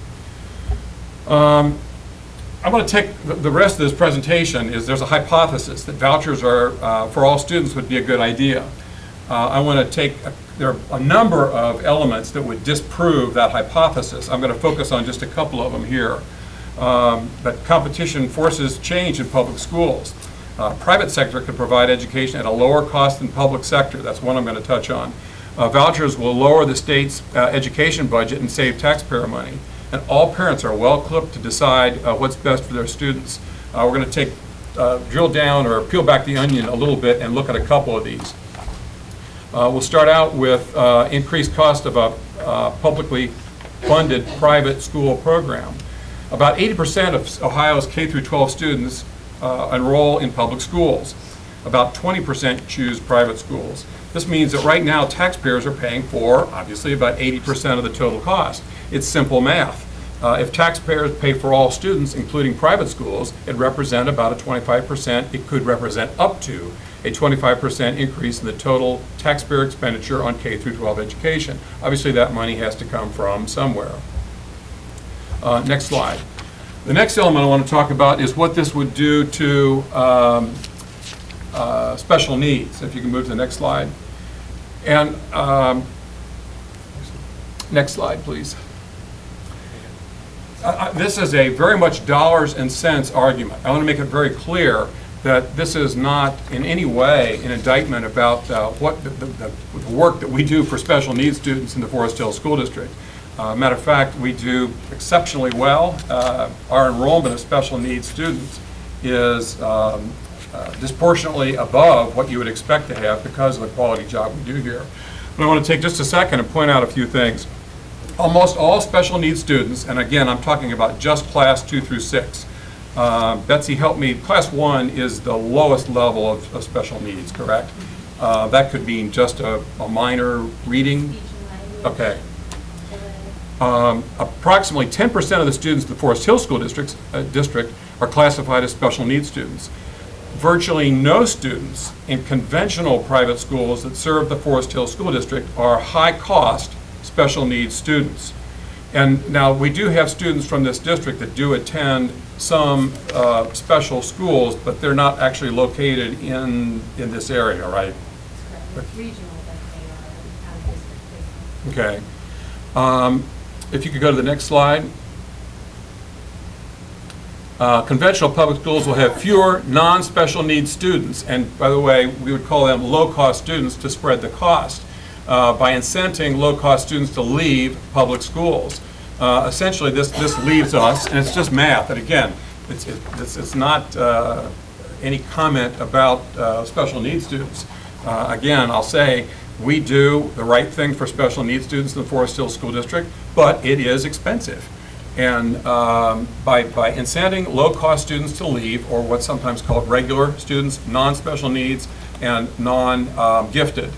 F: I want to take the rest of this presentation is there's a hypothesis that vouchers are for all students would be a good idea. I want to take, there are a number of elements that would disprove that hypothesis. I'm going to focus on just a couple of them here. But competition forces change in public schools. Private sector could provide education at a lower cost than public sector. That's one I'm going to touch on. Vouchers will lower the state's education budget and save taxpayer money. And all parents are well equipped to decide what's best for their students. We're going to drill down or peel back the onion a little bit and look at a couple of these. We'll start out with increased cost of a publicly funded private school program. About 80% of Ohio's K through 12 students enroll in public schools. About 20% choose private schools. This means that right now taxpayers are paying for, obviously, about 80% of the total cost. It's simple math. If taxpayers pay for all students, including private schools, it represents about a 25%, it could represent up to a 25% increase in the total taxpayer expenditure on K through 12 education. Obviously, that money has to come from somewhere. Next slide. The next element I want to talk about is what this would do to special needs. If you can move to the next slide. And next slide, please. This is a very much dollars and cents argument. I want to make it very clear that this is not in any way an indictment about what the work that we do for special needs students in the Forest Hill School District. Matter of fact, we do exceptionally well. Our enrollment of special needs students is disproportionately above what you would expect to have because of the quality job we do here. But I want to take just a second and point out a few things. Almost all special needs students, and again, I'm talking about just class 2 through 6. Betsy, help me. Class 1 is the lowest level of special needs, correct? That could mean just a minor reading. Okay. Approximately 10% of the students in the Forest Hill School District are classified as special needs students. Virtually no students in conventional private schools that serve the Forest Hill School District are high-cost special needs students. And now we do have students from this district that do attend some special schools, but they're not actually located in this area, right?
I: Regional, but they are out of district.
F: Okay. If you could go to the next slide. Conventional public schools will have fewer non-special needs students, and by the way, we would call them low-cost students to spread the cost by incenting low-cost students to leave public schools. Essentially, this leaves us, and it's just math, and again, it's not any comment about special needs students. Again, I'll say, we do the right thing for special needs students in the Forest Hill School District, but it is expensive. And by incenting low-cost students to leave, or what's sometimes called regular students, non-special needs, and non-gifted,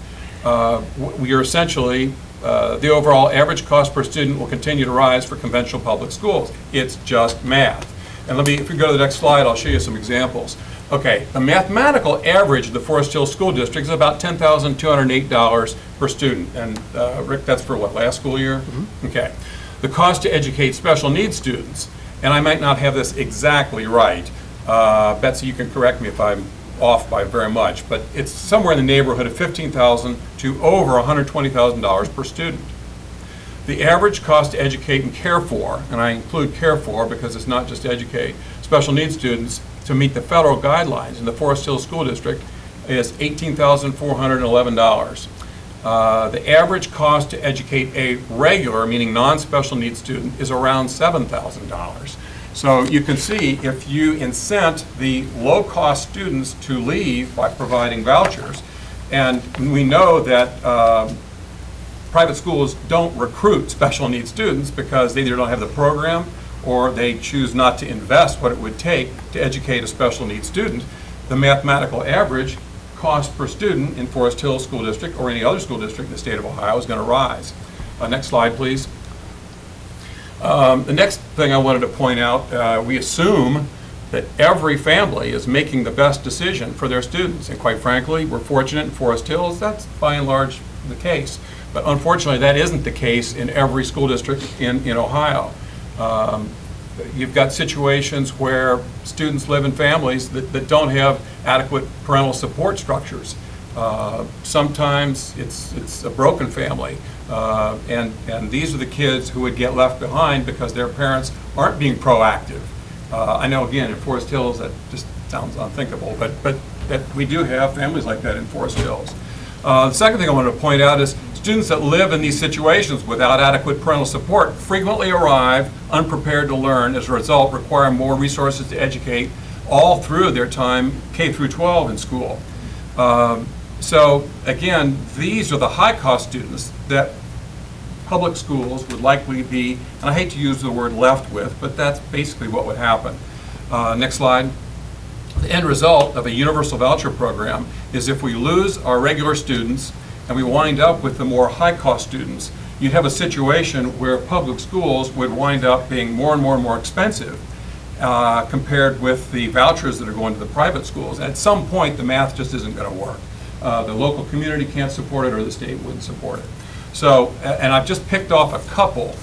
F: we are essentially, the overall average cost per student will continue to rise for conventional public schools. It's just math. And if we go to the next slide, I'll show you some examples. Okay, the mathematical average of the Forest Hill School District is about $10,208 per student. And Rick, that's for what, last school year? Mm-hmm. Okay. The cost to educate special needs students, and I might not have this exactly right. Betsy, you can correct me if I'm off by very much, but it's somewhere in the neighborhood of $15,000 to over $120,000 per student. The average cost to educate and care for, and I include care for because it's not just educate, special needs students to meet the federal guidelines in the Forest Hill School District is $18,411. The average cost to educate a regular, meaning non-special needs student, is around $7,000. So you can see if you incent the low-cost students to leave by providing vouchers, and we know that private schools don't recruit special needs students because they either don't have the program or they choose not to invest what it would take to educate a special needs student, the mathematical average cost per student in Forest Hill School District or any other school district in the state of Ohio is going to rise. Next slide, please. The next thing I wanted to point out, we assume that every family is making the best decision for their students. And quite frankly, we're fortunate in Forest Hills, that's by and large the case. But unfortunately, that isn't the case in every school district in Ohio. You've got situations where students live in families that don't have adequate parental support structures. Sometimes it's a broken family. And these are the kids who would get left behind because their parents aren't being proactive. I know, again, in Forest Hills, that just sounds unthinkable, but that we do have families like that in Forest Hills. The second thing I wanted to point out is students that live in these situations without adequate parental support frequently arrive unprepared to learn, as a result require more resources to educate all through their time K through 12 in school. So again, these are the high-cost students that public schools would likely be, and I hate to use the word left with, but that's basically what would happen. Next slide. The end result of a universal voucher program is if we lose our regular students and we wind up with the more high-cost students, you'd have a situation where public schools would wind up being more and more and more expensive compared with the vouchers that are going to the private schools. At some point, the math just isn't going to work. The local community can't support it or the state wouldn't support it. So, and I've just picked off a couple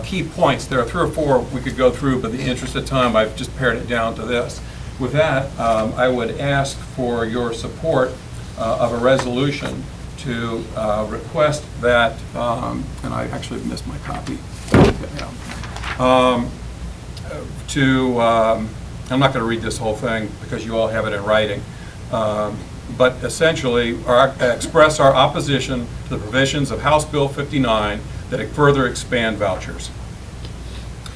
F: key points. There are 3 or 4 we could go through, but in the interest of time, I've just pared it down to this. With that, I would ask for your support of a resolution to request that, and I actually missed my copy. I'm not going to read this whole thing because you all have it in writing. But essentially express our opposition to the provisions of House Bill 59 that further expand vouchers.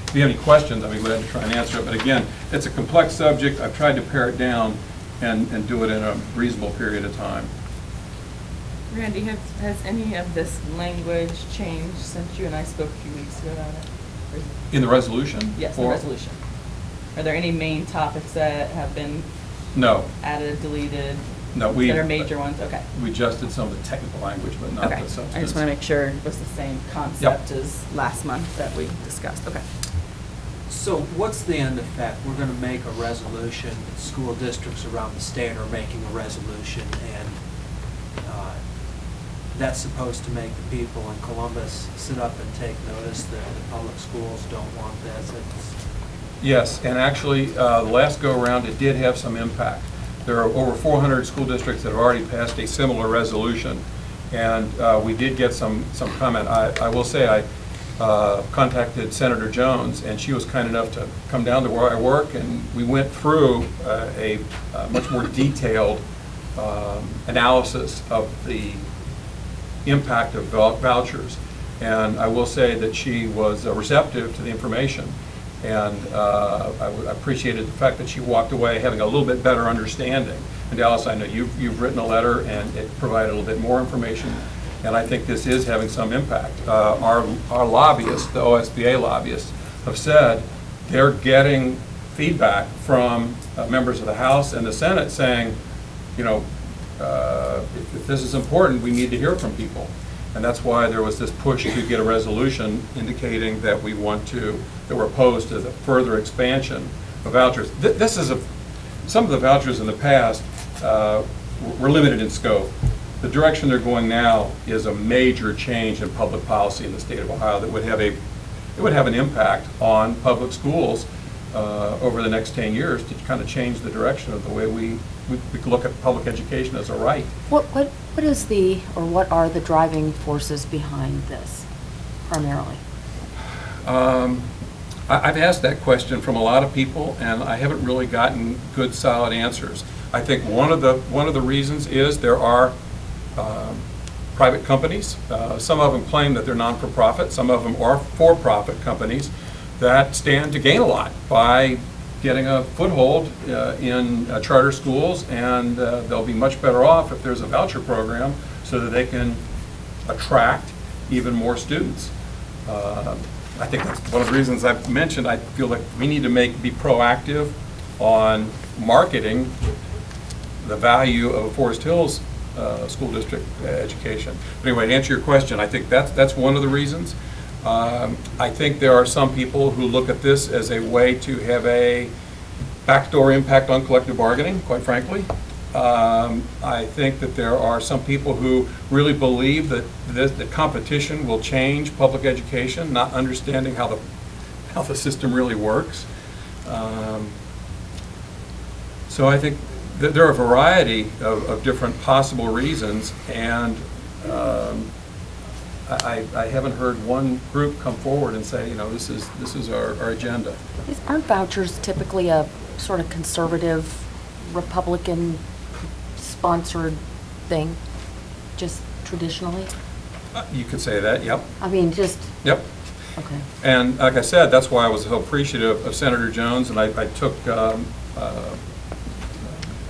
F: If you have any questions, I'll be glad to try and answer it. But again, it's a complex subject. I've tried to pare it down and do it in a reasonable period of time.
N: Randy, has any of this language changed since you and I spoke a few weeks ago about it? Or is it-
F: In the resolution?
N: Yes, the
F: Or-
N: resolution. Are there any main topics that have been
F: No.
N: added, deleted?
F: No,
N: That are major ones? Okay.
F: We adjusted some of the technical language, but not
N: Okay.
F: the substance.
N: I just want to make sure it was the same concept as last month that we discussed. Okay.
H: So what's the end effect? We're going to make a resolution, school districts around the state are making a resolution, and that's supposed to make the people in Columbus sit up and take notice that the public schools don't want this.
F: Yes, and actually, the last go-around, it did have some impact. There are over 400 school districts that have already passed a similar resolution, and we did get some comment. I will say I contacted Senator Jones, and she was kind enough to come down to where I work, and we went through a much more detailed analysis of the impact of vouchers. And I will say that she was receptive to the information. And I appreciated the fact that she walked away having a little bit better understanding. And Dallas, I know you've written a letter and it provided a little bit more information. And I think this is having some impact. Our lobbyists, the OSBA lobbyists, have said they're getting feedback from members of the House and the Senate saying, you know, if this is important, we need to hear from people. And that's why there was this push to get a resolution indicating that we want to, that we're opposed to the further expansion of vouchers. This is some of the vouchers in the past were limited in scope. The direction they're going now is a major change in public policy in the state of Ohio that would have an impact on public schools over the next 10 years to kind of change the direction of the way we look at public education as a right.
M: What is what are the driving forces behind this primarily?
F: I've asked that question from a lot of people, and I haven't really gotten good, solid answers. I think one of the reasons is there are private companies. Some of them claim that they're non-for-profit. Some of them are for-profit companies that stand to gain a lot by getting a foothold in charter schools, and they'll be much better off if there's a voucher program so that they can attract even more students. I think that's one of the reasons I've mentioned. I feel like we need to be proactive on marketing the value of Forest Hills School District education. But anyway, to answer your question, I think that's one of the reasons. I think there are some people who look at this as a way to have a backdoor impact on collective bargaining, quite frankly. I think that there are some people who really believe that the competition will change public education, not understanding how the system really works. So I think that there are a variety of different possible reasons, and I haven't heard one group come forward and say, you know, this is our agenda.
M: Aren't vouchers typically a sort of conservative, Republican-sponsored thing, just traditionally?
F: You could say that, yep.
M: I mean, just...
F: Yep.
M: Okay.
F: And like I said, that's why I was so appreciative of Senator Jones, and I took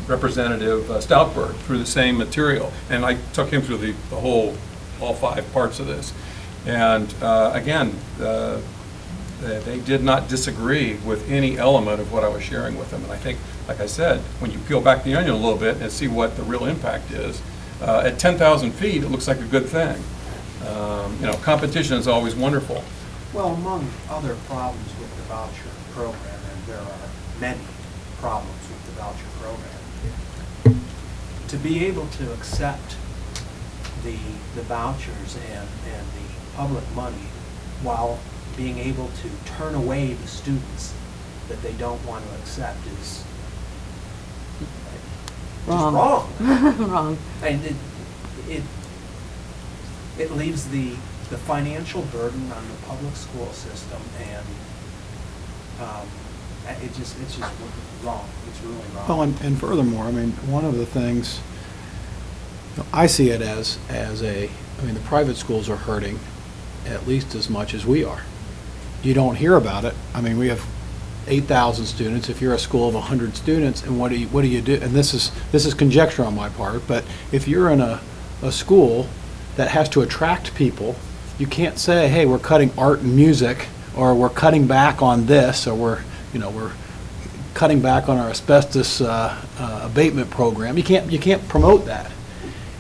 F: Representative Stoutberg through the same material, and I took him through all 5 parts of this. And again, they did not disagree with any element of what I was sharing with them. And I think, like I said, when you peel back the onion a little bit and see what the real impact is, at 10,000 feet, it looks like a good thing. You know, competition is always wonderful.
H: Well, among other problems with the voucher program, and there are many problems with the voucher program, to be able to accept the vouchers and the public money while being able to turn away the students that they don't want to accept is
M: Wrong.
H: Just wrong.
M: Wrong.
H: And it leaves the financial burden on the public school system, and it's just wrong. It's really wrong.
D: Well, and furthermore, I mean, one of the things, I see it as the private schools are hurting at least as much as we are. You don't hear about it. I mean, we have 8,000 students. If you're a school of 100 students, and what do you do? And this is conjecture on my part, but if you're in a school that has to attract people, you can't say, hey, we're cutting art and music, or we're cutting back on this, or we're cutting back on our asbestos abatement program. You can't promote that.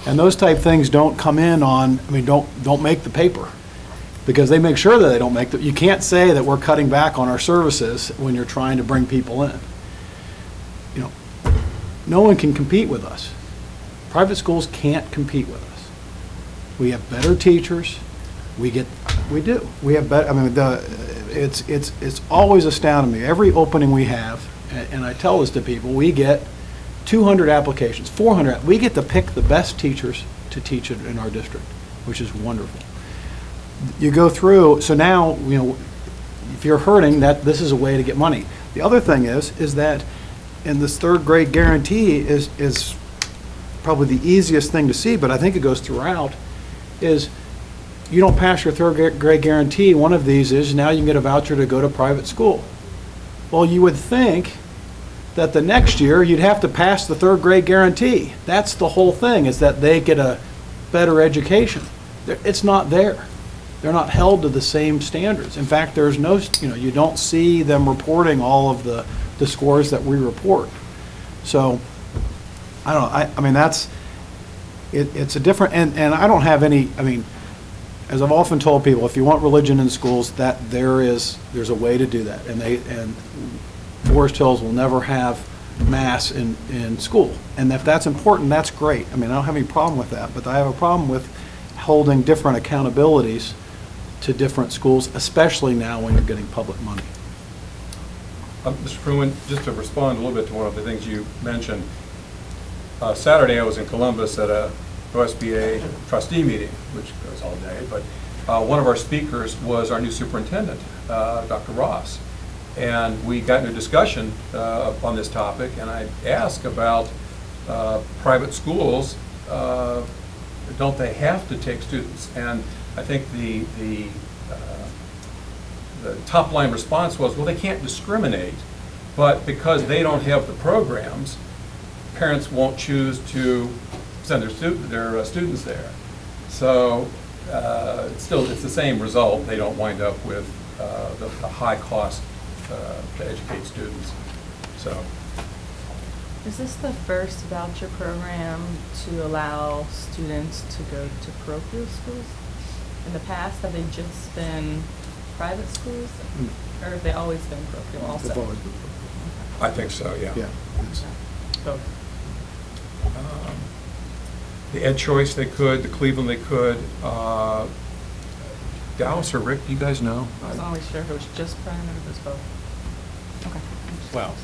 D: And those type things don't come in on, I mean, don't make the paper, because they make sure that they don't make the, you can't say that we're cutting back on our services when you're trying to bring people in. You know, no one can compete with us. Private schools can't compete with us. We have better teachers. We do. We have better, I mean, it's always astounding me. Every opening we have, and I tell this to people, we get 200 applications, 400. We get to pick the best teachers to teach it in our district, which is wonderful. You go through, so now, you know, if you're hurting, that this is a way to get money. The other thing is that in this third grade guarantee is probably the easiest thing to see, but I think it goes throughout, is you don't pass your third grade guarantee. One of these is now you can get a voucher to go to private school. Well, you would think that the next year you'd have to pass the third grade guarantee. That's the whole thing, is that they get a better education. It's not there. They're not held to the same standards. In fact, there's no, you know, you don't see them reporting all of the scores that we report. So, I don't know, I mean, that's, it's a different, and I don't have any, I mean, as I've often told people, if you want religion in schools, that there's a way to do that. And Forest Hills will never have mass in school. And if that's important, that's great. I mean, I don't have any problem with that, but I have a problem with holding different accountabilities to different schools, especially now when you're getting public money.
F: Mr. Fruin, just to respond a little bit to one of the things you mentioned, Saturday I was in Columbus at a OSBA trustee meeting, which goes all day, but one of our speakers was our new superintendent, Dr. Ross. And we got into a discussion on this topic, and I asked about private schools, don't they have to take students? And I think the top line response was, well, they can't discriminate, but because they don't have the programs, parents won't choose to send their students there. So it's the same result. They don't wind up with the high cost to educate students. So.
N: Is this the first voucher program to allow students to go to parochial schools? In the past, have they just been private schools? Or have they always been parochial also?
D: They've always been parochial.
F: I think so, yeah.
D: Yeah.
N: Both.
F: The Ed Choice they could, the Cleveland they could. Dallas or Rick, do you guys know?
N: I wasn't always sure if it was just prime or if it was both. Okay.
E: Well,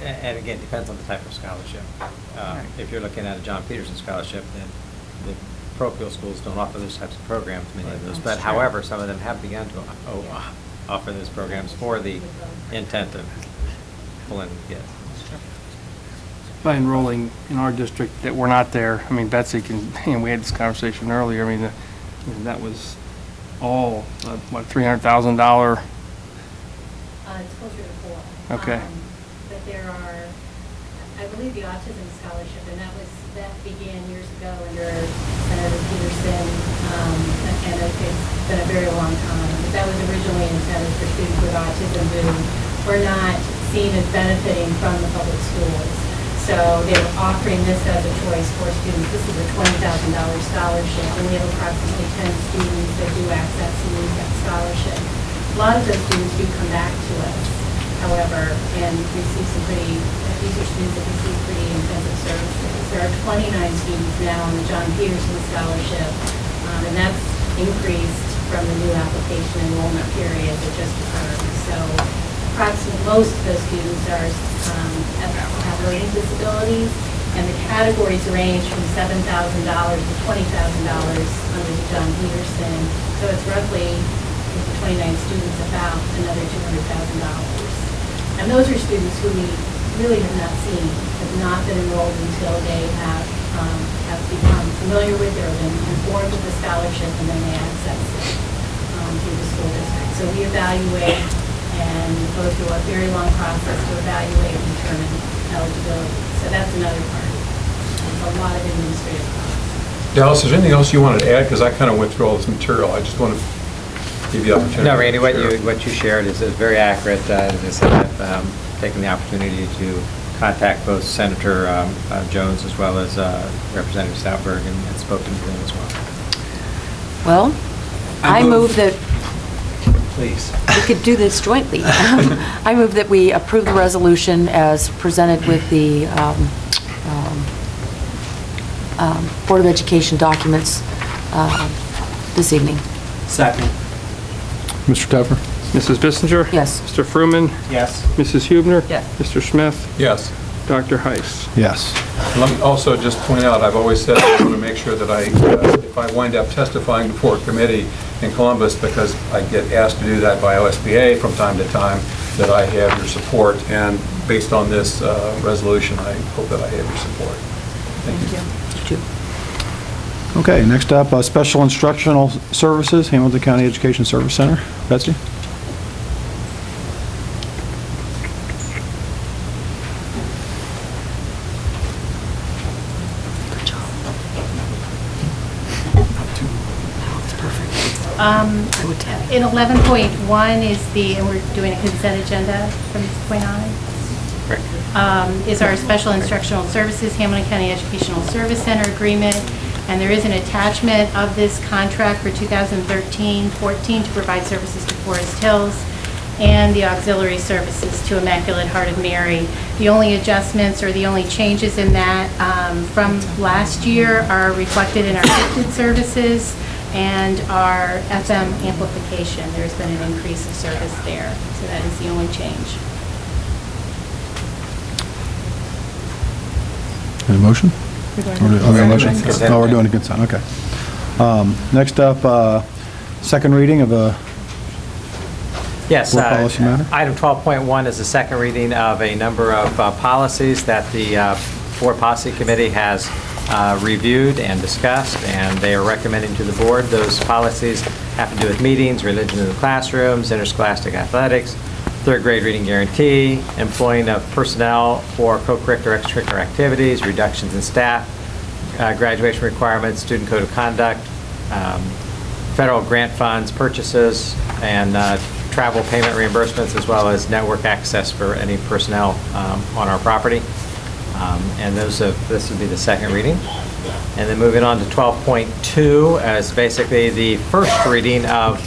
E: and again, depends on the type of scholarship. If you're looking at a John Peterson scholarship, then the parochial schools don't offer those types of programs, many of those. But however, some of them have begun to offer those programs for the intent of pulling kids.
A: By enrolling in our district that we're not there, I mean, Betsy can, and we had this conversation earlier, I mean, that was all, what, $300,000?
L: It's closer to 4.
A: Okay.
L: But there are, I believe the autism scholarship, and that began years ago under Senator Peterson, and it's been a very long time. But that was originally intended for students with autism who were not seen as benefiting from the public schools. So they were offering this as a choice for students. This is a $20,000 scholarship, and we have approximately 10 students that do access and use that scholarship. A lot of those students do come back to us, however, and receive some these are students that receive pretty intensive services. There are 29 students now on the John Peterson Scholarship, and that's increased from the new application enrollment period that just occurred. So approximately most of those students have learning disabilities, and the categories range from $7,000 to $20,000 under the John Peterson. So it's roughly, with the 29 students, about another $200,000. And those are students who we really have not seen, have not been enrolled until they have have become familiar with it or been informed of the scholarship, and then they access it through the school district. So we evaluate and go through a very long process to evaluate and determine eligibility. So that's another part. It's a lot of administrative costs.
F: Dallas, is there anything else you wanted to add? Because I kind of went through all this material. I just want to give you the opportunity.
E: No, Randy, what
F: to share.
E: you shared is very accurate. As I said, I've taken the opportunity to contact both Senator Jones as well as Representative Stoutberg and spoken to them as well.
M: Well, I move that
E: Please.
M: we could do this jointly. I move that we approve the resolution as presented with the Board of Education documents this evening.
H: Second.
A: Mr. Tupper? Mrs. Bissinger?
M: Yes.
A: Mr. Fruman?
E: Yes.
A: Mrs. Hubner?
M: Yes.
A: Mr. Smith?
F: Yes.
A: Dr. Heiss?
D: Yes.
F: Let me also just point out, I've always said I want to make sure that if I wind up testifying before a committee in Columbus, because I get asked to do that by OSBA from time to time, that I have your support. And based on this resolution, I hope that I have your support. Thank you.
D: Okay, next up, Special Instructional Services, Hamilton County Education Service Center. Betsy?
L: In 11.1 is and we're doing a consent agenda from this point on, is our Special Instructional Services, Hamilton County Educational Service Center agreement. And there is an attachment of this contract for 2013-14 to provide services to Forest Hills and the auxiliary services to Immaculate Heart of Mary. The only adjustments or the only changes in that from last year are reflected in our gifted services and our FM amplification. There's been an increase of service there, so that is the only change.
D: Any motion? Okay, motion.
E: Consent.
D: Oh, we're doing a consent, okay. Next up, second reading of a
E: Yes.
D: board policy matter.
E: Item 12.1 is the second reading of a number of policies that the Board Policy Committee has reviewed and discussed, and they are recommending to the board. Those policies have to do with meetings, religion in the classrooms, interscholastic athletics, third grade reading guarantee, employing of personnel for co-curricular, extracurricular activities, reductions in staff, graduation requirements, student code of conduct, federal grant funds, purchases, and travel payment reimbursements, as well as network access for any personnel on our property. And this would be the second reading. And then moving on to 12.2 as basically the first reading of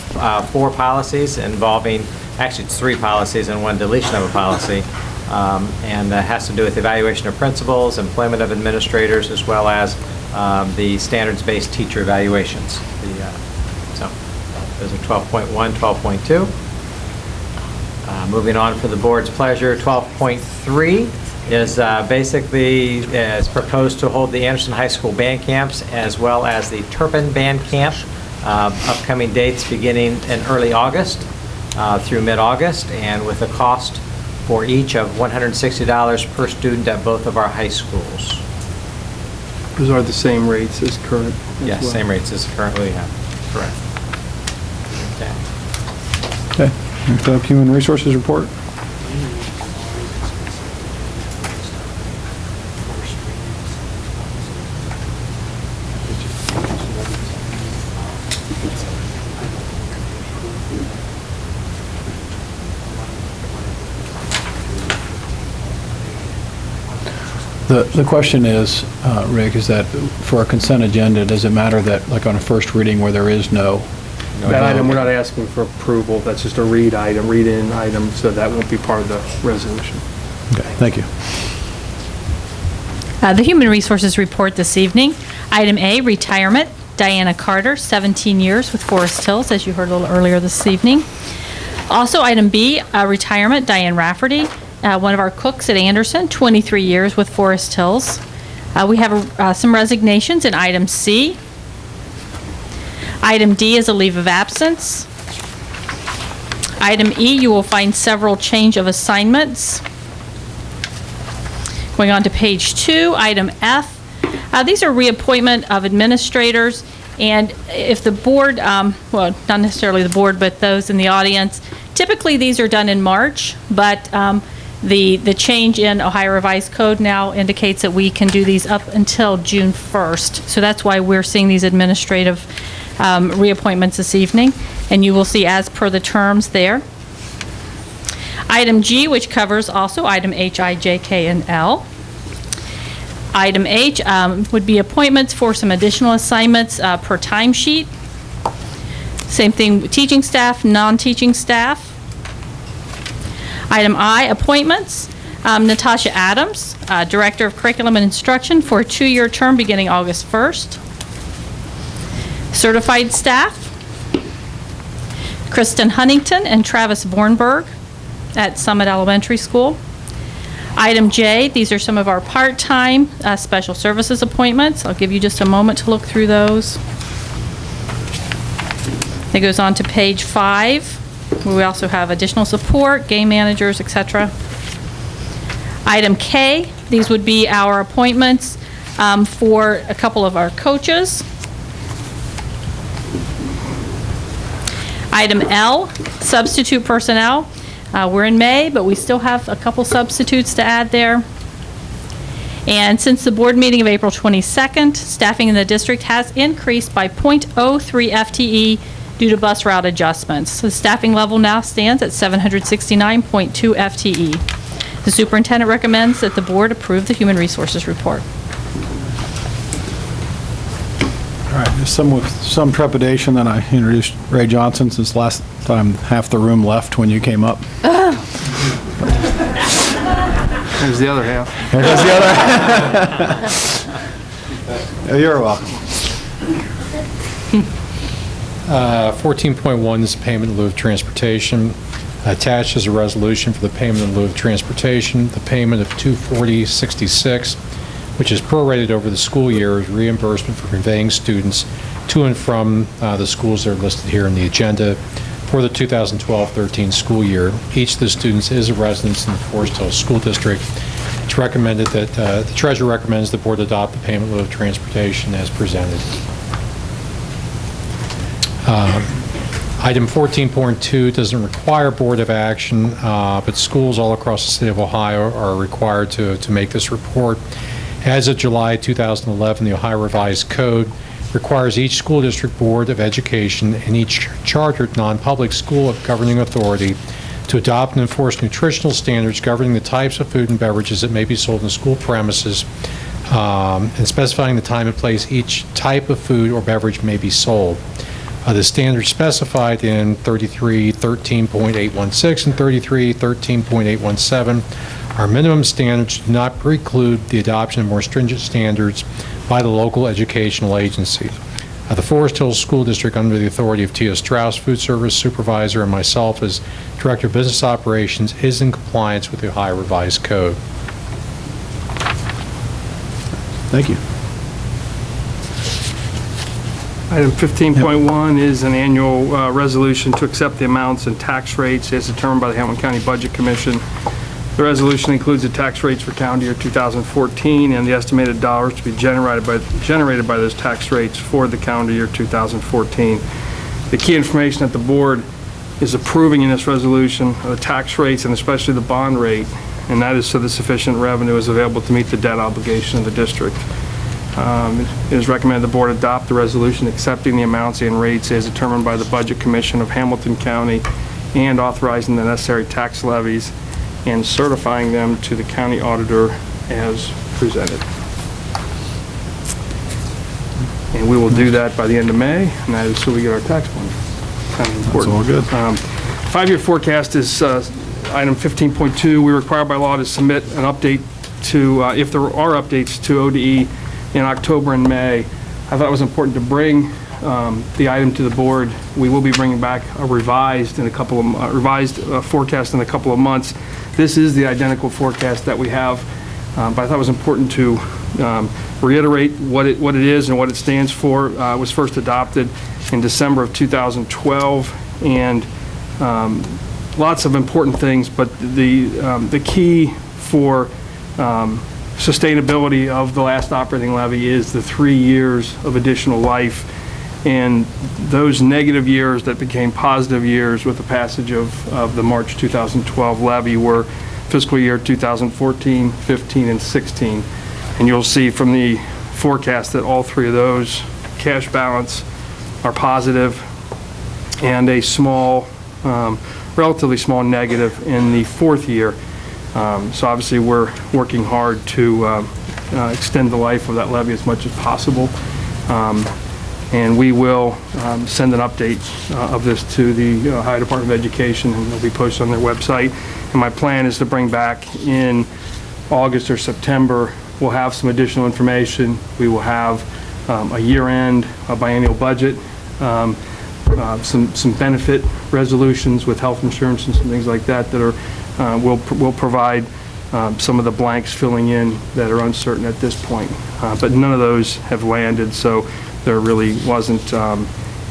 E: 4 policies involving, actually it's 3 policies and 1 deletion of a policy, and has to do with evaluation of principals, employment of administrators, as well as the standards-based teacher evaluations. So those are 12.1, 12.2. Moving on for the board's pleasure, 12.3 is basically is proposed to hold the Anderson High School band camps as well as the Turpin Band Camp, upcoming dates beginning in early August through mid-August, and with a cost for each of $160 per student at both of our high schools.
A: Those are the same rates as current?
E: Yes,
A: well.
E: same rates as currently have, correct. Okay.
D: Okay, next up, Human Resources Report. The question is, Rick, is that for a consent agenda, does it matter that, like on a first reading where there is no?
A: That item, we're not asking for approval, that's just a read-in item, so that won't be part of the resolution.
D: Okay, thank you.
O: The Human Resources Report this evening. Item A, retirement. Diana Carter, 17 years with Forest Hills, as you heard a little earlier this evening. Also, item B, retirement. Diane Rafferty, one of our cooks at Anderson, 23 years with Forest Hills. We have some resignations in item C. Item D is a leave of absence. Item E, you will find several change of assignments. Going on to page 2, item F, These are reappointment of administrators, and if the board, well, not necessarily the board, but those in the audience, typically these are done in March, but the change in Ohio Revised Code now indicates that we can do these up until June 1st. So that's why we're seeing these administrative reappointments this evening, and you will see as per the terms there. Item G, which covers also item H, I, J, K, and L. Item H would be appointments for some additional assignments per timesheet. Same thing with teaching staff, non-teaching staff. Item I, appointments. Natasha Adams, Director of Curriculum and Instruction for a 2-year term beginning August 1st. Certified staff. Kristen Huntington and Travis Bornberg at Summit Elementary School. Item J, these are some of our part-time special services appointments. I'll give you just a moment to look through those. It goes on to page 5, where we also have additional support, game managers, etc. Item K, these would be our appointments for a couple of our coaches. Item L, substitute personnel. We're in May, but we still have a couple substitutes to add there. And since the board meeting of April 22nd, staffing in the district has increased by 0.03 FTE due to bus route adjustments. So the staffing level now stands at 769.2 FTE. The superintendent recommends that the board approve the human resources report.
D: All right, just with some trepidation that I introduced Ray Johnson, since last time half the room left when you came up.
A: There's the other half.
D: There's the other. You're welcome.
G: 14.1 is payment in lieu of transportation. Attached is a resolution for the payment in lieu of transportation. The payment of $240.66, which is prorated over the school year, is reimbursement for conveying students to and from the schools that are listed here in the agenda for the 2012-13 school year. Each of the students is a resident in the Forest Hills School District. It's recommended that the treasurer recommends the board adopt the payment in lieu of transportation as presented. Item 14.2 doesn't require board of action, but schools all across the state of Ohio are required to make this report. As of July 2011, the Ohio Revised Code requires each school district board of education and each chartered non-public school of governing authority to adopt and enforce nutritional standards governing the types of food and beverages that may be sold in the school premises, and specifying the time and place each type of food or beverage may be sold. The standards specified in 33.13.816 and 33.13.817 are minimum standards, do not preclude the adoption of more stringent standards by the local educational agency. The Forest Hills School District, under the authority of Tia Strauss, Food Service Supervisor, and myself as Director of Business Operations, is in compliance with the Ohio Revised Code.
D: Thank you.
A: Item 15.1 is an annual resolution to accept the amounts and tax rates as determined by the Hamilton County Budget Commission. The resolution includes the tax rates for calendar year 2014 and the estimated dollars to be generated by those tax rates for the calendar year 2014. The key information that the board is approving in this resolution are the tax rates and especially the bond rate, and that is so that sufficient revenue is available to meet the debt obligation of the district. It is recommended the board adopt the resolution accepting the amounts and rates as determined by the Budget Commission of Hamilton County and authorizing the necessary tax levies and certifying them to the county auditor as presented. And we will do that by the end of May, and that is so we get our tax money. Kind of important.
D: That's all good.
A: 5-year forecast is item 15.2. We require by law to submit an update to, if there are updates to ODE in October and May. I thought it was important to bring the item to the board. We will be bringing back a revised forecast in a couple of months. This is the identical forecast that we have, but I thought it was important to reiterate what it is and what it stands for. It was first adopted in December of 2012, and lots of important things, but the key for sustainability of the last operating levy is the 3 years of additional life. And those negative years that became positive years with the passage of the March 2012 levy were fiscal year 2014, 15, and 16. And you'll see from the forecast that all 3 of those cash balance are positive and a small, relatively small negative in the 4th year. So obviously we're working hard to extend the life of that levy as much as possible. And we will send an update of this to the Ohio Department of Education, and it'll be posted on their website. And my plan is to bring back in August or September, we'll have some additional information. We will have a year-end, a biennial budget, some benefit resolutions with health insurance and some things like that that are, will provide some of the blanks filling in that are uncertain at this point. But none of those have landed, so there really wasn't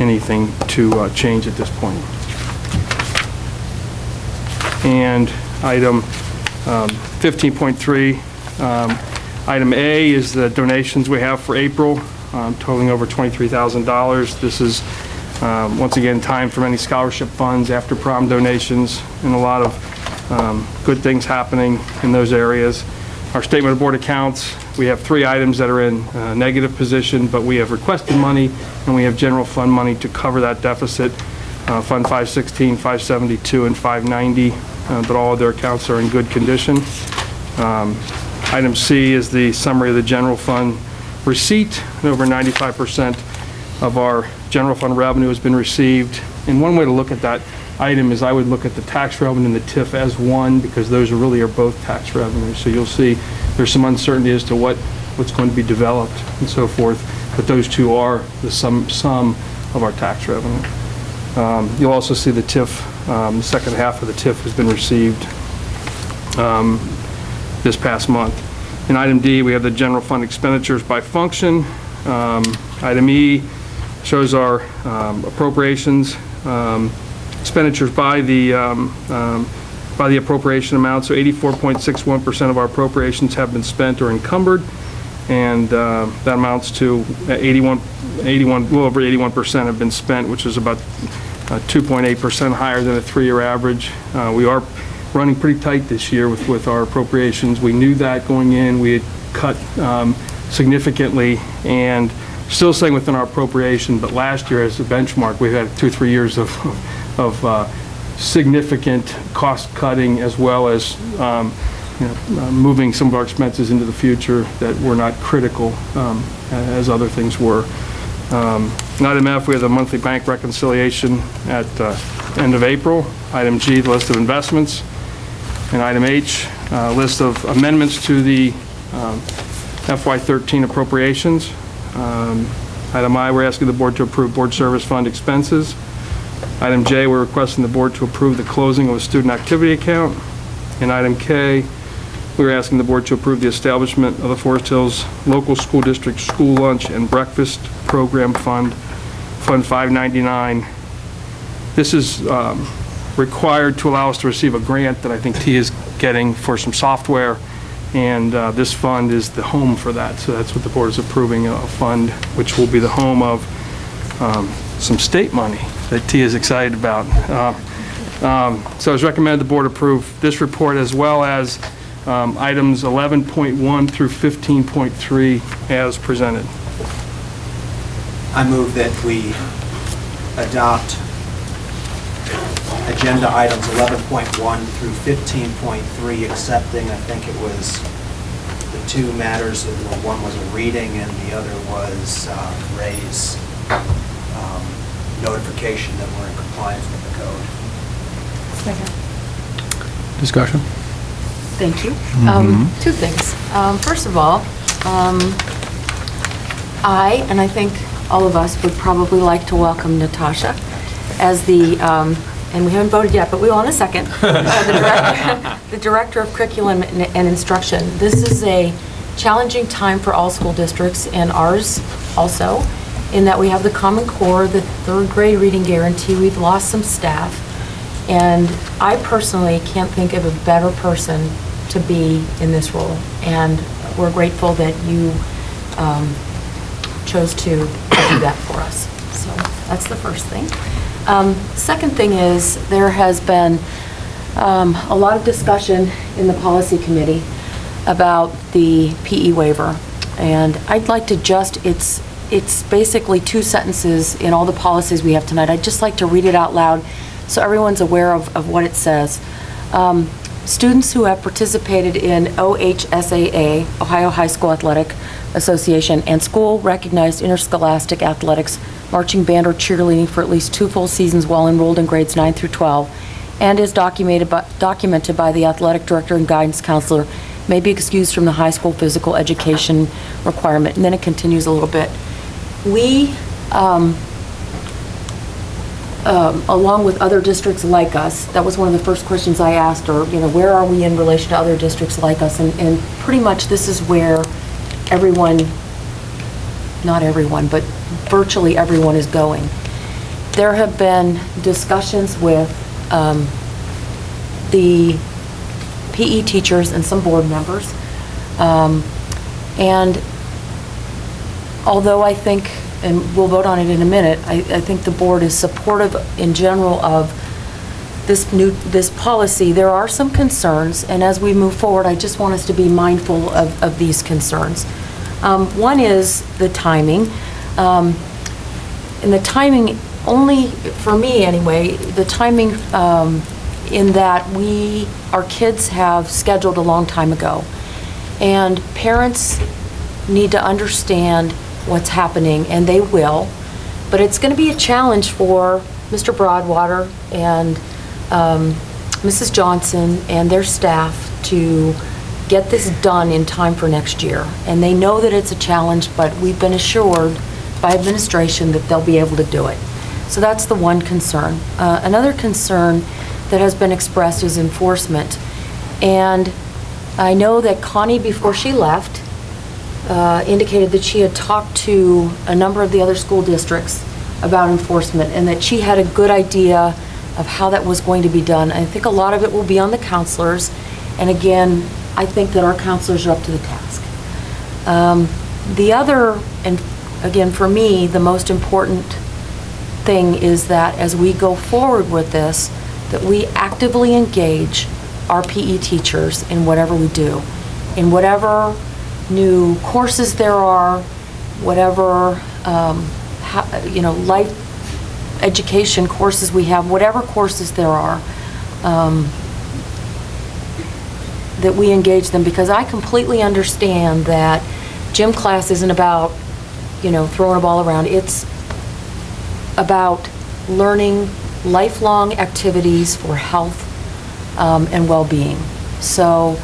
A: anything to change at this point. And item 15.3, item A is the donations we have for April, totaling over $23,000. This is, once again, time for many scholarship funds, after prom donations, and a lot of good things happening in those areas. Our statement of board accounts, we have 3 items that are in negative position, but we have requested money, and we have general fund money to cover that deficit. Fund 516, 572, and 590, but all of their accounts are in good condition. Item C is the summary of the general fund receipt, and over 95% of our general fund revenue has been received. And one way to look at that item is I would look at the tax revenue and the TIF as one, because those are both tax revenues. So you'll see there's some uncertainty as to what's going to be developed and so forth, but those two are the sum of our tax revenue. You'll also see the TIF, the second half of the TIF has been received this past month. In item D, we have the general fund expenditures by function. Item E shows our appropriations, expenditures by the appropriation amount. So 84.61% of our appropriations have been spent or encumbered, and that amounts to 81, little over 81% have been spent, which is about 2.8% higher than a 3-year average. We are running pretty tight this year with our appropriations. We knew that going in. We had cut significantly and still staying within our appropriation, but last year as a benchmark, we had 2-3 years of significant cost cutting, as well as moving some of our expenses into the future that were not critical as other things were. Item F, we have the monthly bank reconciliation at end of April. Item G, the list of investments. And item H, list of amendments to the FY13 appropriations. Item I, we're asking the board to approve board service fund expenses. Item J, we're requesting the board to approve the closing of a student activity account. And item K, we're asking the board to approve the establishment of the Forest Hills Local School District School Lunch and Breakfast Program Fund, Fund 599. This is required to allow us to receive a grant that I think T is getting for some software, and this fund is the home for that. So that's what the board is approving, a fund which will be the home of some state money that T is excited about. So it's recommended the board approve this report, as well as items 11.1 through 15.3 as presented.
H: I move that we adopt agenda items 11.1 through 15.3, accepting, I think it was the 2 matters, one was a reading and the other was Ray's notification that we're in compliance with the code.
L: Second.
D: Discussion?
M: Thank you. 2 things. First of all, I, and I think all of us, would probably like to welcome Natasha as the, and we haven't voted yet, but we will in a second, the Director of Curriculum and Instruction. This is a challenging time for all school districts, and ours also, in that we have the Common Core, the 3rd grade reading guarantee. We've lost some staff, and I personally can't think of a better person to be in this role, and we're grateful that you chose to do that for us. So that's the first thing. Second thing is, there has been a lot of discussion in the policy committee about the PE waiver, and I'd like to it's basically 2 sentences in all the policies we have tonight. I'd just like to read it out loud so everyone's aware of what it says. Students who have participated in OHSAA, Ohio High School Athletic Association, and school-recognized interscholastic athletics, marching band, or cheerleading for at least 2 full seasons while enrolled in grades 9 through 12, and is documented by the athletic director and guidance counselor, may be excused from the high school physical education requirement. And then it continues a little bit. We, along with other districts like us, that was one of the first questions I asked her, where are we in relation to other districts like us? And pretty much this is where everyone, not everyone, but virtually everyone is going. There have been discussions with the PE teachers and some board members. And although I think, and we'll vote on it in a minute, I think the board is supportive in general of this policy. There are some concerns, and as we move forward, I just want us to be mindful of these concerns. One is the timing. And the timing, only for me anyway, the timing in that our kids have scheduled a long time ago. And parents need to understand what's happening, and they will. But it's going to be a challenge for Mr. Broadwater and Mrs. Johnson and their staff to get this done in time for next year. And they know that it's a challenge, but we've been assured by administration that they'll be able to do it. So that's the one concern. Another concern that has been expressed is enforcement. And I know that Connie, before she left, indicated that she had talked to a number of the other school districts about enforcement, and that she had a good idea of how that was going to be done. I think a lot of it will be on the counselors, and again, I think that our counselors are up to the task. The other, and again for me, the most important thing is that as we go forward with this, that we actively engage our PE teachers in whatever we do, in whatever new courses there are, whatever life education courses we have, whatever courses there are, that we engage them, because I completely understand that gym class isn't about, throwing a ball around. It's about learning lifelong activities for health and well-being. So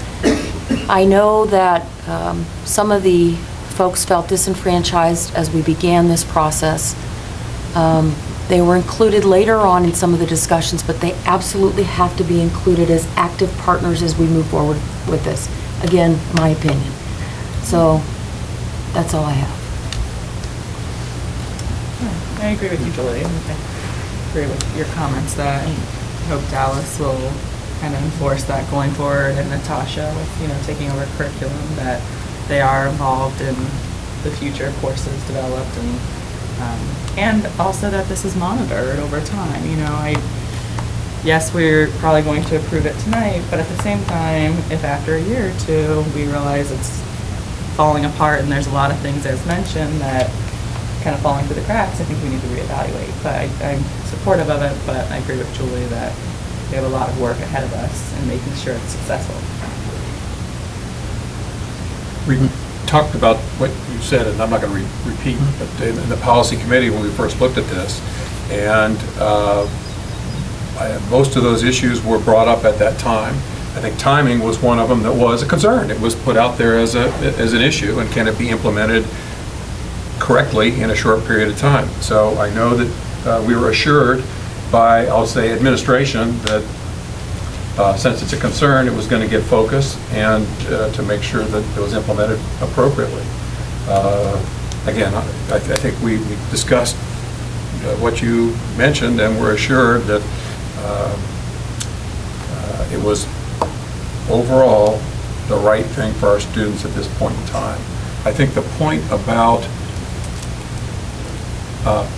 M: I know that some of the folks felt disenfranchised as we began this process. They were included later on in some of the discussions, but they absolutely have to be included as active partners as we move forward with this. Again, my opinion. So that's all I have.
N: I agree with you, Julie. I agree with your comments that I hope Dallas will kind of enforce that going forward, and Natasha with, taking over curriculum, that they are involved in the future courses developed, and also that this is monitored over time. Yes, we're probably going to approve it tonight, but at the same time, if after a year or two we realize it's falling apart and there's a lot of things as mentioned that kind of falling through the cracks, I think we need to reevaluate. But I'm supportive of it, but I agree with Julie that we have a lot of work ahead of us in making sure it's successful.
F: We talked about what you said, and I'm not going to repeat, but in the policy committee when we first looked at this, and most of those issues were brought up at that time. I think timing was one of them that was a concern. It was put out there as an issue, and can it be implemented correctly in a short period of time? So I know that we were assured by, I'll say, administration that since it's a concern, it was going to get focus and to make sure that it was implemented appropriately. Again, I think we discussed what you mentioned, and we're assured that it was overall the right thing for our students at this point in time. I think the point about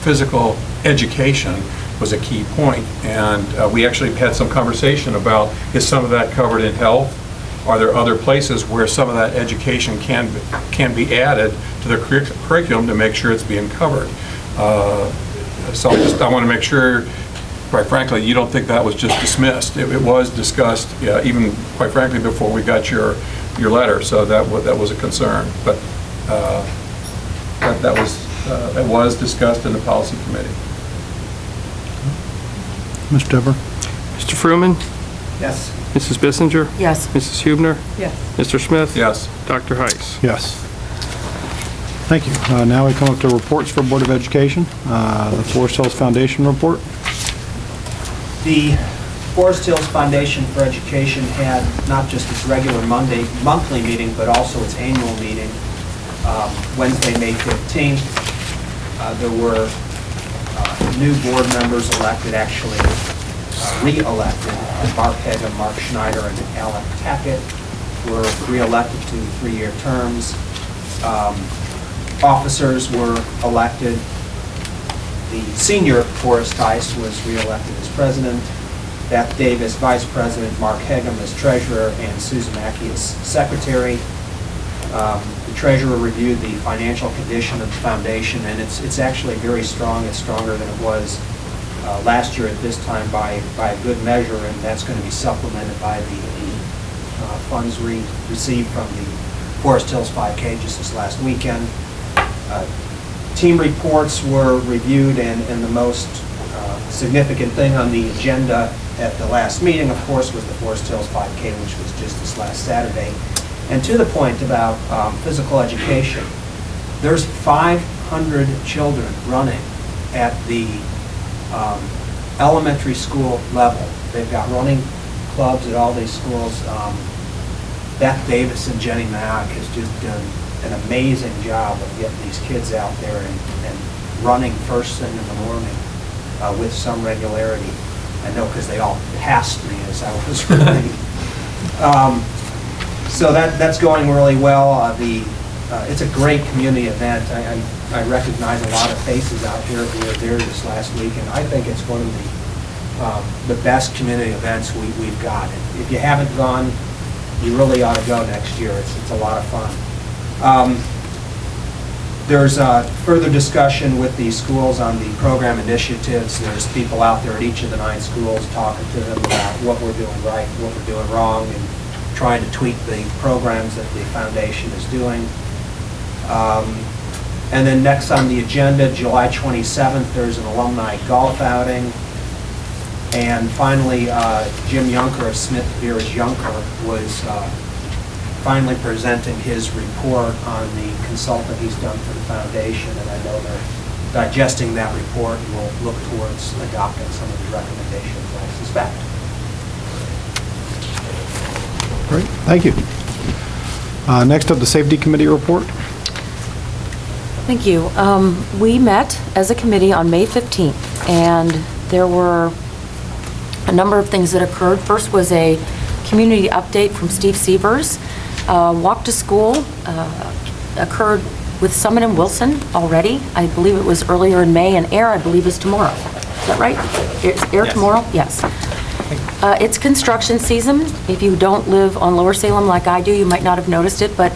F: physical education was a key point, and we actually had some conversation about, is some of that covered in health? Are there other places where some of that education can be added to the curriculum to make sure it's being covered? So I want to make sure, quite frankly, you don't think that was just dismissed. It was discussed, even, quite frankly, before we got your letter, so that was a concern. But that was discussed in the policy committee.
D: Mr. Dever?
A: Mr. Fruman?
H: Yes.
A: Mrs. Bissinger?
M: Yes.
A: Mrs. Hubner?
N: Yes.
A: Mr. Smith?
F: Yes.
A: Dr. Heiss?
D: Yes. Thank you. Now we come up to reports for Board of Education. The Forest Hills Foundation report.
H: The Forest Hills Foundation for Education had not just its regular monthly meeting, but also its annual meeting Wednesday, May 15th. There were new board members elected, actually re-elected. Mark Hagan, Mark Schneider, and Alan Tackett were re-elected to 3-year terms. Officers were elected. The senior Forrest Heiss was re-elected as president. Beth Davis, vice president, Mark Hegum as treasurer, and Susan Mackey as secretary. The treasurer reviewed the financial condition of the foundation, and it's actually very strong. It's stronger than it was last year at this time by a good measure, and that's going to be supplemented by the funds received from the Forest Hills 5K just this last weekend. Team reports were reviewed, and the most significant thing on the agenda at the last meeting, of course, was the Forest Hills 5K, which was just this last Saturday. And to the point about physical education, there's 500 children running at the elementary school level. They've got running clubs at all these schools. Beth Davis and Jenny Mack has just done an amazing job of getting these kids out there and running first thing in the morning with some regularity. I know because they all passed me as I was running. So that's going really well. It's a great community event. I recognize a lot of faces out here who were there this last week, and I think it's one of the best community events we've got. If you haven't gone, you really ought to go next year. It's a lot of fun. There's further discussion with the schools on the program initiatives. There's people out there at each of the 9 schools talking to them about what we're doing right, what we're doing wrong, and trying to tweak the programs that the foundation is doing. And then next on the agenda, July 27th, there's an alumni golf outing. And finally, Jim Yunker of Smith Beers Yunker was finally presenting his report on the consultant he's done for the foundation, and I know they're digesting that report and will look towards adopting some of the recommendations, I suspect.
D: Great, thank you. Next up, the Safety Committee report.
M: Thank you. We met as a committee on May 15th, and there were a number of things that occurred. First was a community update from Steve Sievers. Walk to School occurred with Summit and Wilson already. I believe it was earlier in May, and AIR, I believe, is tomorrow. Is that right? Is AIR
E: Yes.
M: tomorrow? Yes. It's construction season. If you don't live on Lower Salem like I do, you might not have noticed it, but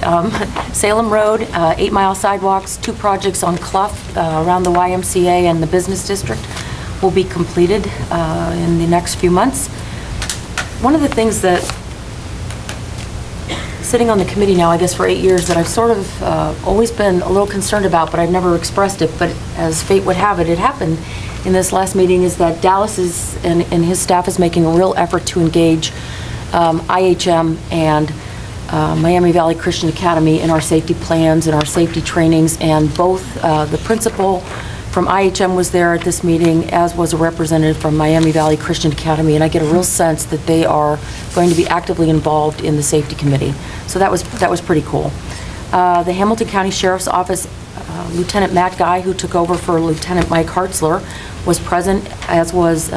M: Salem Road, 8-mile sidewalks, 2 projects on Clough around the YMCA and the Business District will be completed in the next few months. One of the things that, sitting on the committee now, I guess for 8 years, that I've sort of always been a little concerned about, but I've never expressed it, but as fate would have it, it happened in this last meeting, is that Dallas is, and his staff is making a real effort to engage IHM and Miami Valley Christian Academy in our safety plans and our safety trainings, and both the principal from IHM was there at this meeting, as was a representative from Miami Valley Christian Academy, and I get a real sense that they are going to be actively involved in the safety committee. So that was pretty cool. The Hamilton County Sheriff's Office, Lieutenant Matt Guy, who took over for Lieutenant Mike Hartzler, was present, as was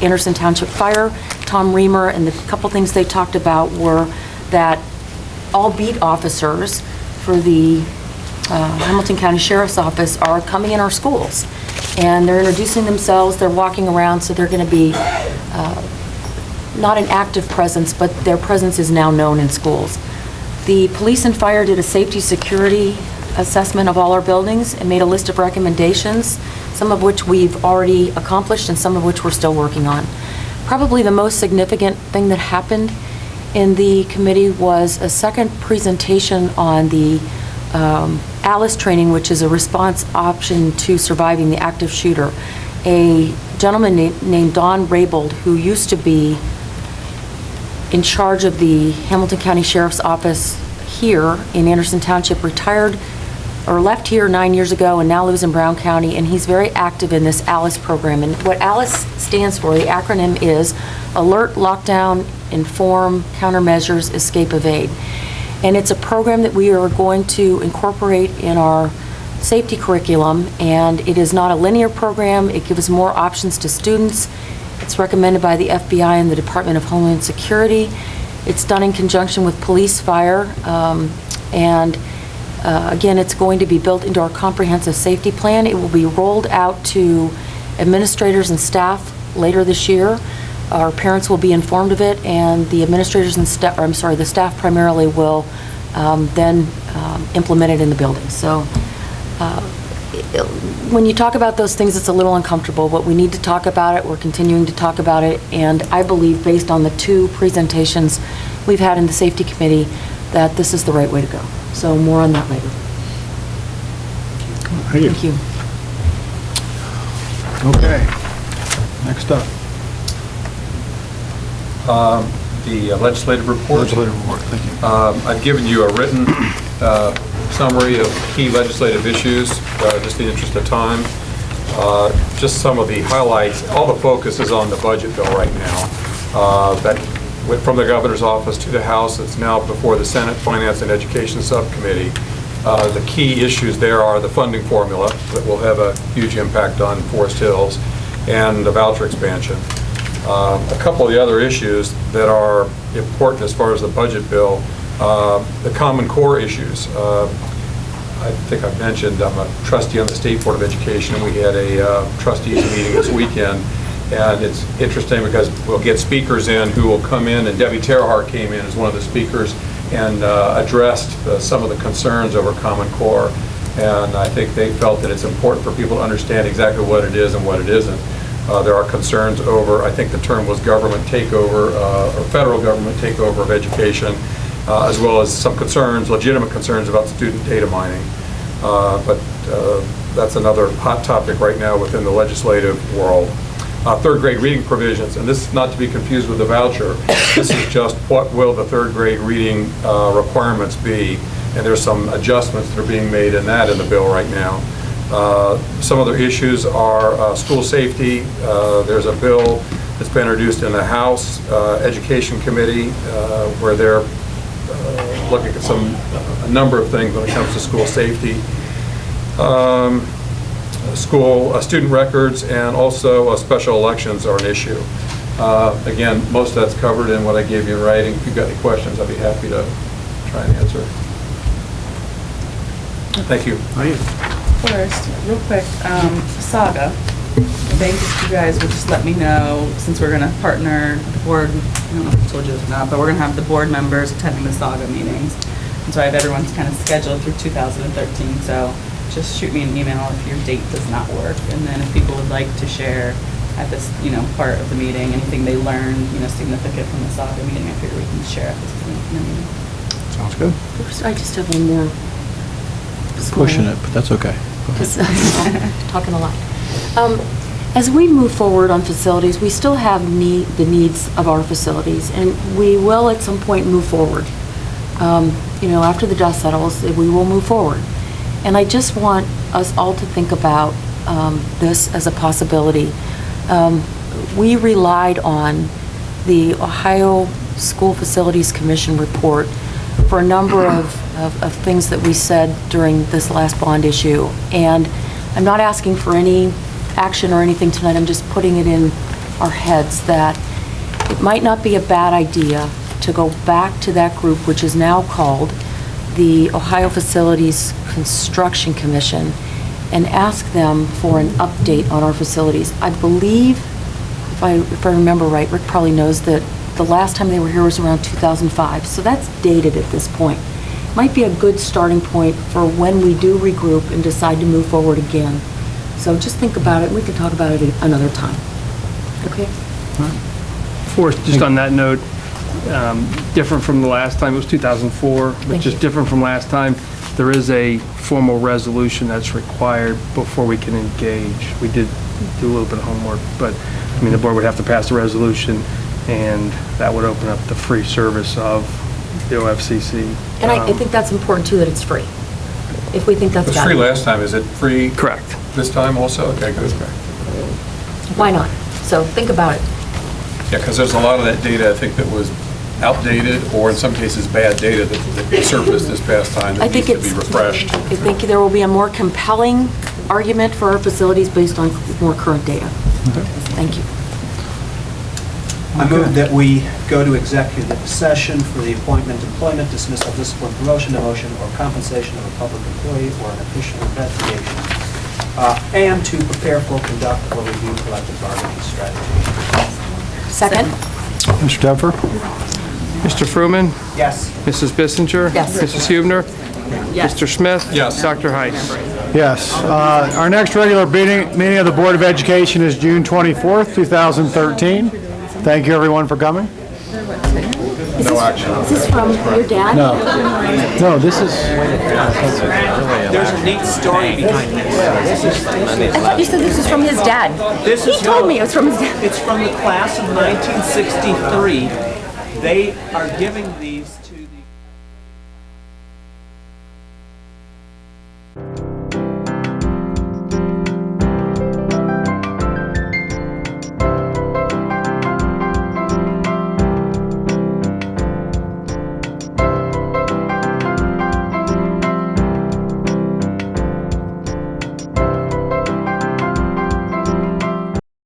M: Anderson Township Fire, Tom Reamer, and the couple things they talked about were that all beat officers for the Hamilton County Sheriff's Office are coming in our schools. And they're introducing themselves, they're walking around, so they're going to be not an active presence, but their presence is now known in schools. The police and fire did a safety security assessment of all our buildings and made a list of recommendations, some of which we've already accomplished and some of which we're still working on. Probably the most significant thing that happened in the committee was a second presentation on the ALICE training, which is a response option to surviving the active shooter. A gentleman named Don Raybold, who used to be in charge of the Hamilton County Sheriff's Office here in Anderson Township, retired or left here 9 years ago and now lives in Brown County, and he's very active in this ALICE program. And what ALICE stands for, the acronym is Alert, Lockdown, Inform, Countermeasures, Escape, Evade. And it's a program that we are going to incorporate in our safety curriculum, and it is not a linear program. It gives more options to students. It's recommended by the FBI and the Department of Homeland Security. It's done in conjunction with police, fire, and again, it's going to be built into our comprehensive safety plan. It will be rolled out to administrators and staff later this year. Our parents will be informed of it, and the administrators and staff, the staff primarily will then implement it in the building. So when you talk about those things, it's a little uncomfortable, but we need to talk about it. We're continuing to talk about it, and I believe, based on the two presentations we've had in the safety committee, that this is the right way to go. So more on that later.
D: Thank you. Okay. Next up.
F: The legislative report.
D: Legislative report, thank you.
F: I've given you a written summary of key legislative issues, just in the interest of time. Just some of the highlights. All the focus is on the budget bill right now. That went from the governor's office to the House. It's now before the Senate Finance and Education Subcommittee. The key issues there are the funding formula that will have a huge impact on Forest Hills and the voucher expansion. A couple of the other issues that are important as far as the budget bill, the Common Core issues. I think I've mentioned I'm a trustee on the State Board of Education, and we had a trustees meeting this weekend. And it's interesting because we'll get speakers in who will come in, and Debbie Terhart came in as one of the speakers and addressed some of the concerns over Common Core. And I think they felt that it's important for people to understand exactly what it is and what it isn't. There are concerns over, I think the term was government takeover, or federal government takeover of education, as well as some concerns, legitimate concerns about student data mining. But that's another hot topic right now within the legislative world. Third grade reading provisions, and this is not to be confused with the voucher. This is just what will the third grade reading requirements be, and there's some adjustments that are being made in that in the bill right now. Some other issues are school safety. There's a bill that's been introduced in the House Education Committee where they're looking at a number of things when it comes to school safety. Student records, and also special elections are an issue. Again, most of that's covered in what I gave you in writing. If you've got any questions, I'd be happy to try and answer. Thank you.
N: First, real quick, Saga. Maybe if you guys would just let me know, since we're going to partner the board, I don't know if I told you this or not, but we're going to have the board members attending the Saga meetings. And so I have everyone's kind of scheduled through 2013. So just shoot me an email if your date does not work. And then if people would like to share at this, part of the meeting, anything they learned, significant from the Saga meeting, I figure we can share at this meeting.
D: Sounds good.
M: I just have one more.
T: Pushing it, but that's okay.
M: Talking a lot. As we move forward on facilities, we still have the needs of our facilities, and we will at some point move forward. After the dust settles, we will move forward. And I just want us all to think about this as a possibility. We relied on the Ohio School Facilities Commission report for a number of things that we said during this last bond issue. And I'm not asking for any action or anything tonight. I'm just putting it in our heads that it might not be a bad idea to go back to that group, which is now called the Ohio Facilities Construction Commission, and ask them for an update on our facilities. I believe, if I remember right, Rick probably knows that the last time they were here was around 2005, so that's dated at this point. Might be a good starting point for when we do regroup and decide to move forward again. So just think about it, we can talk about it another time. Okay?
A: Just on that note, different from the last time, it was 2004, but just different from last time, there is a formal resolution that's required before we can engage. We did do a little bit of homework, but, I mean, the board would have to pass a resolution, and that would open up the free service of the OFCC.
M: And I think that's important, too, that it's free. If we think that's
F: It was free
M: valuable.
F: last time, is it free?
A: Correct.
F: This time also? Okay, good.
M: Why not? So think about it.
F: Yeah, because there's a lot of that data, I think, that was outdated, or in some cases, bad data that surfaced this past time
M: I
F: that needs
M: think
F: to be refreshed.
M: I think there will be a more compelling argument for our facilities based on more current data. Thank you.
H: I move that we go to executive session for the appointment, employment, dismissal, discipline, promotion, demotion, or compensation of a public employee or an official investigation, and to prepare for, conduct, or review collective bargaining strategy.
M: Second?
D: Mr. Tepfer?
A: Mr. Fruman?
H: Yes.
A: Mrs. Bissinger?
M: Yes.
A: Mrs. Hubner?
M: Yes.
A: Mr. Smith?
F: Yes.
A: Dr. Heiss?
D: Yes. Our next regular meeting of the Board of Education is June 24th, 2013. Thank you, everyone, for coming.
F: No action.
M: Is this from your dad?
D: No, this is...
H: There's a neat story behind this.
M: I thought you said this was from his dad. He told me it was from his dad.
H: It's from the class of 1963. They are giving these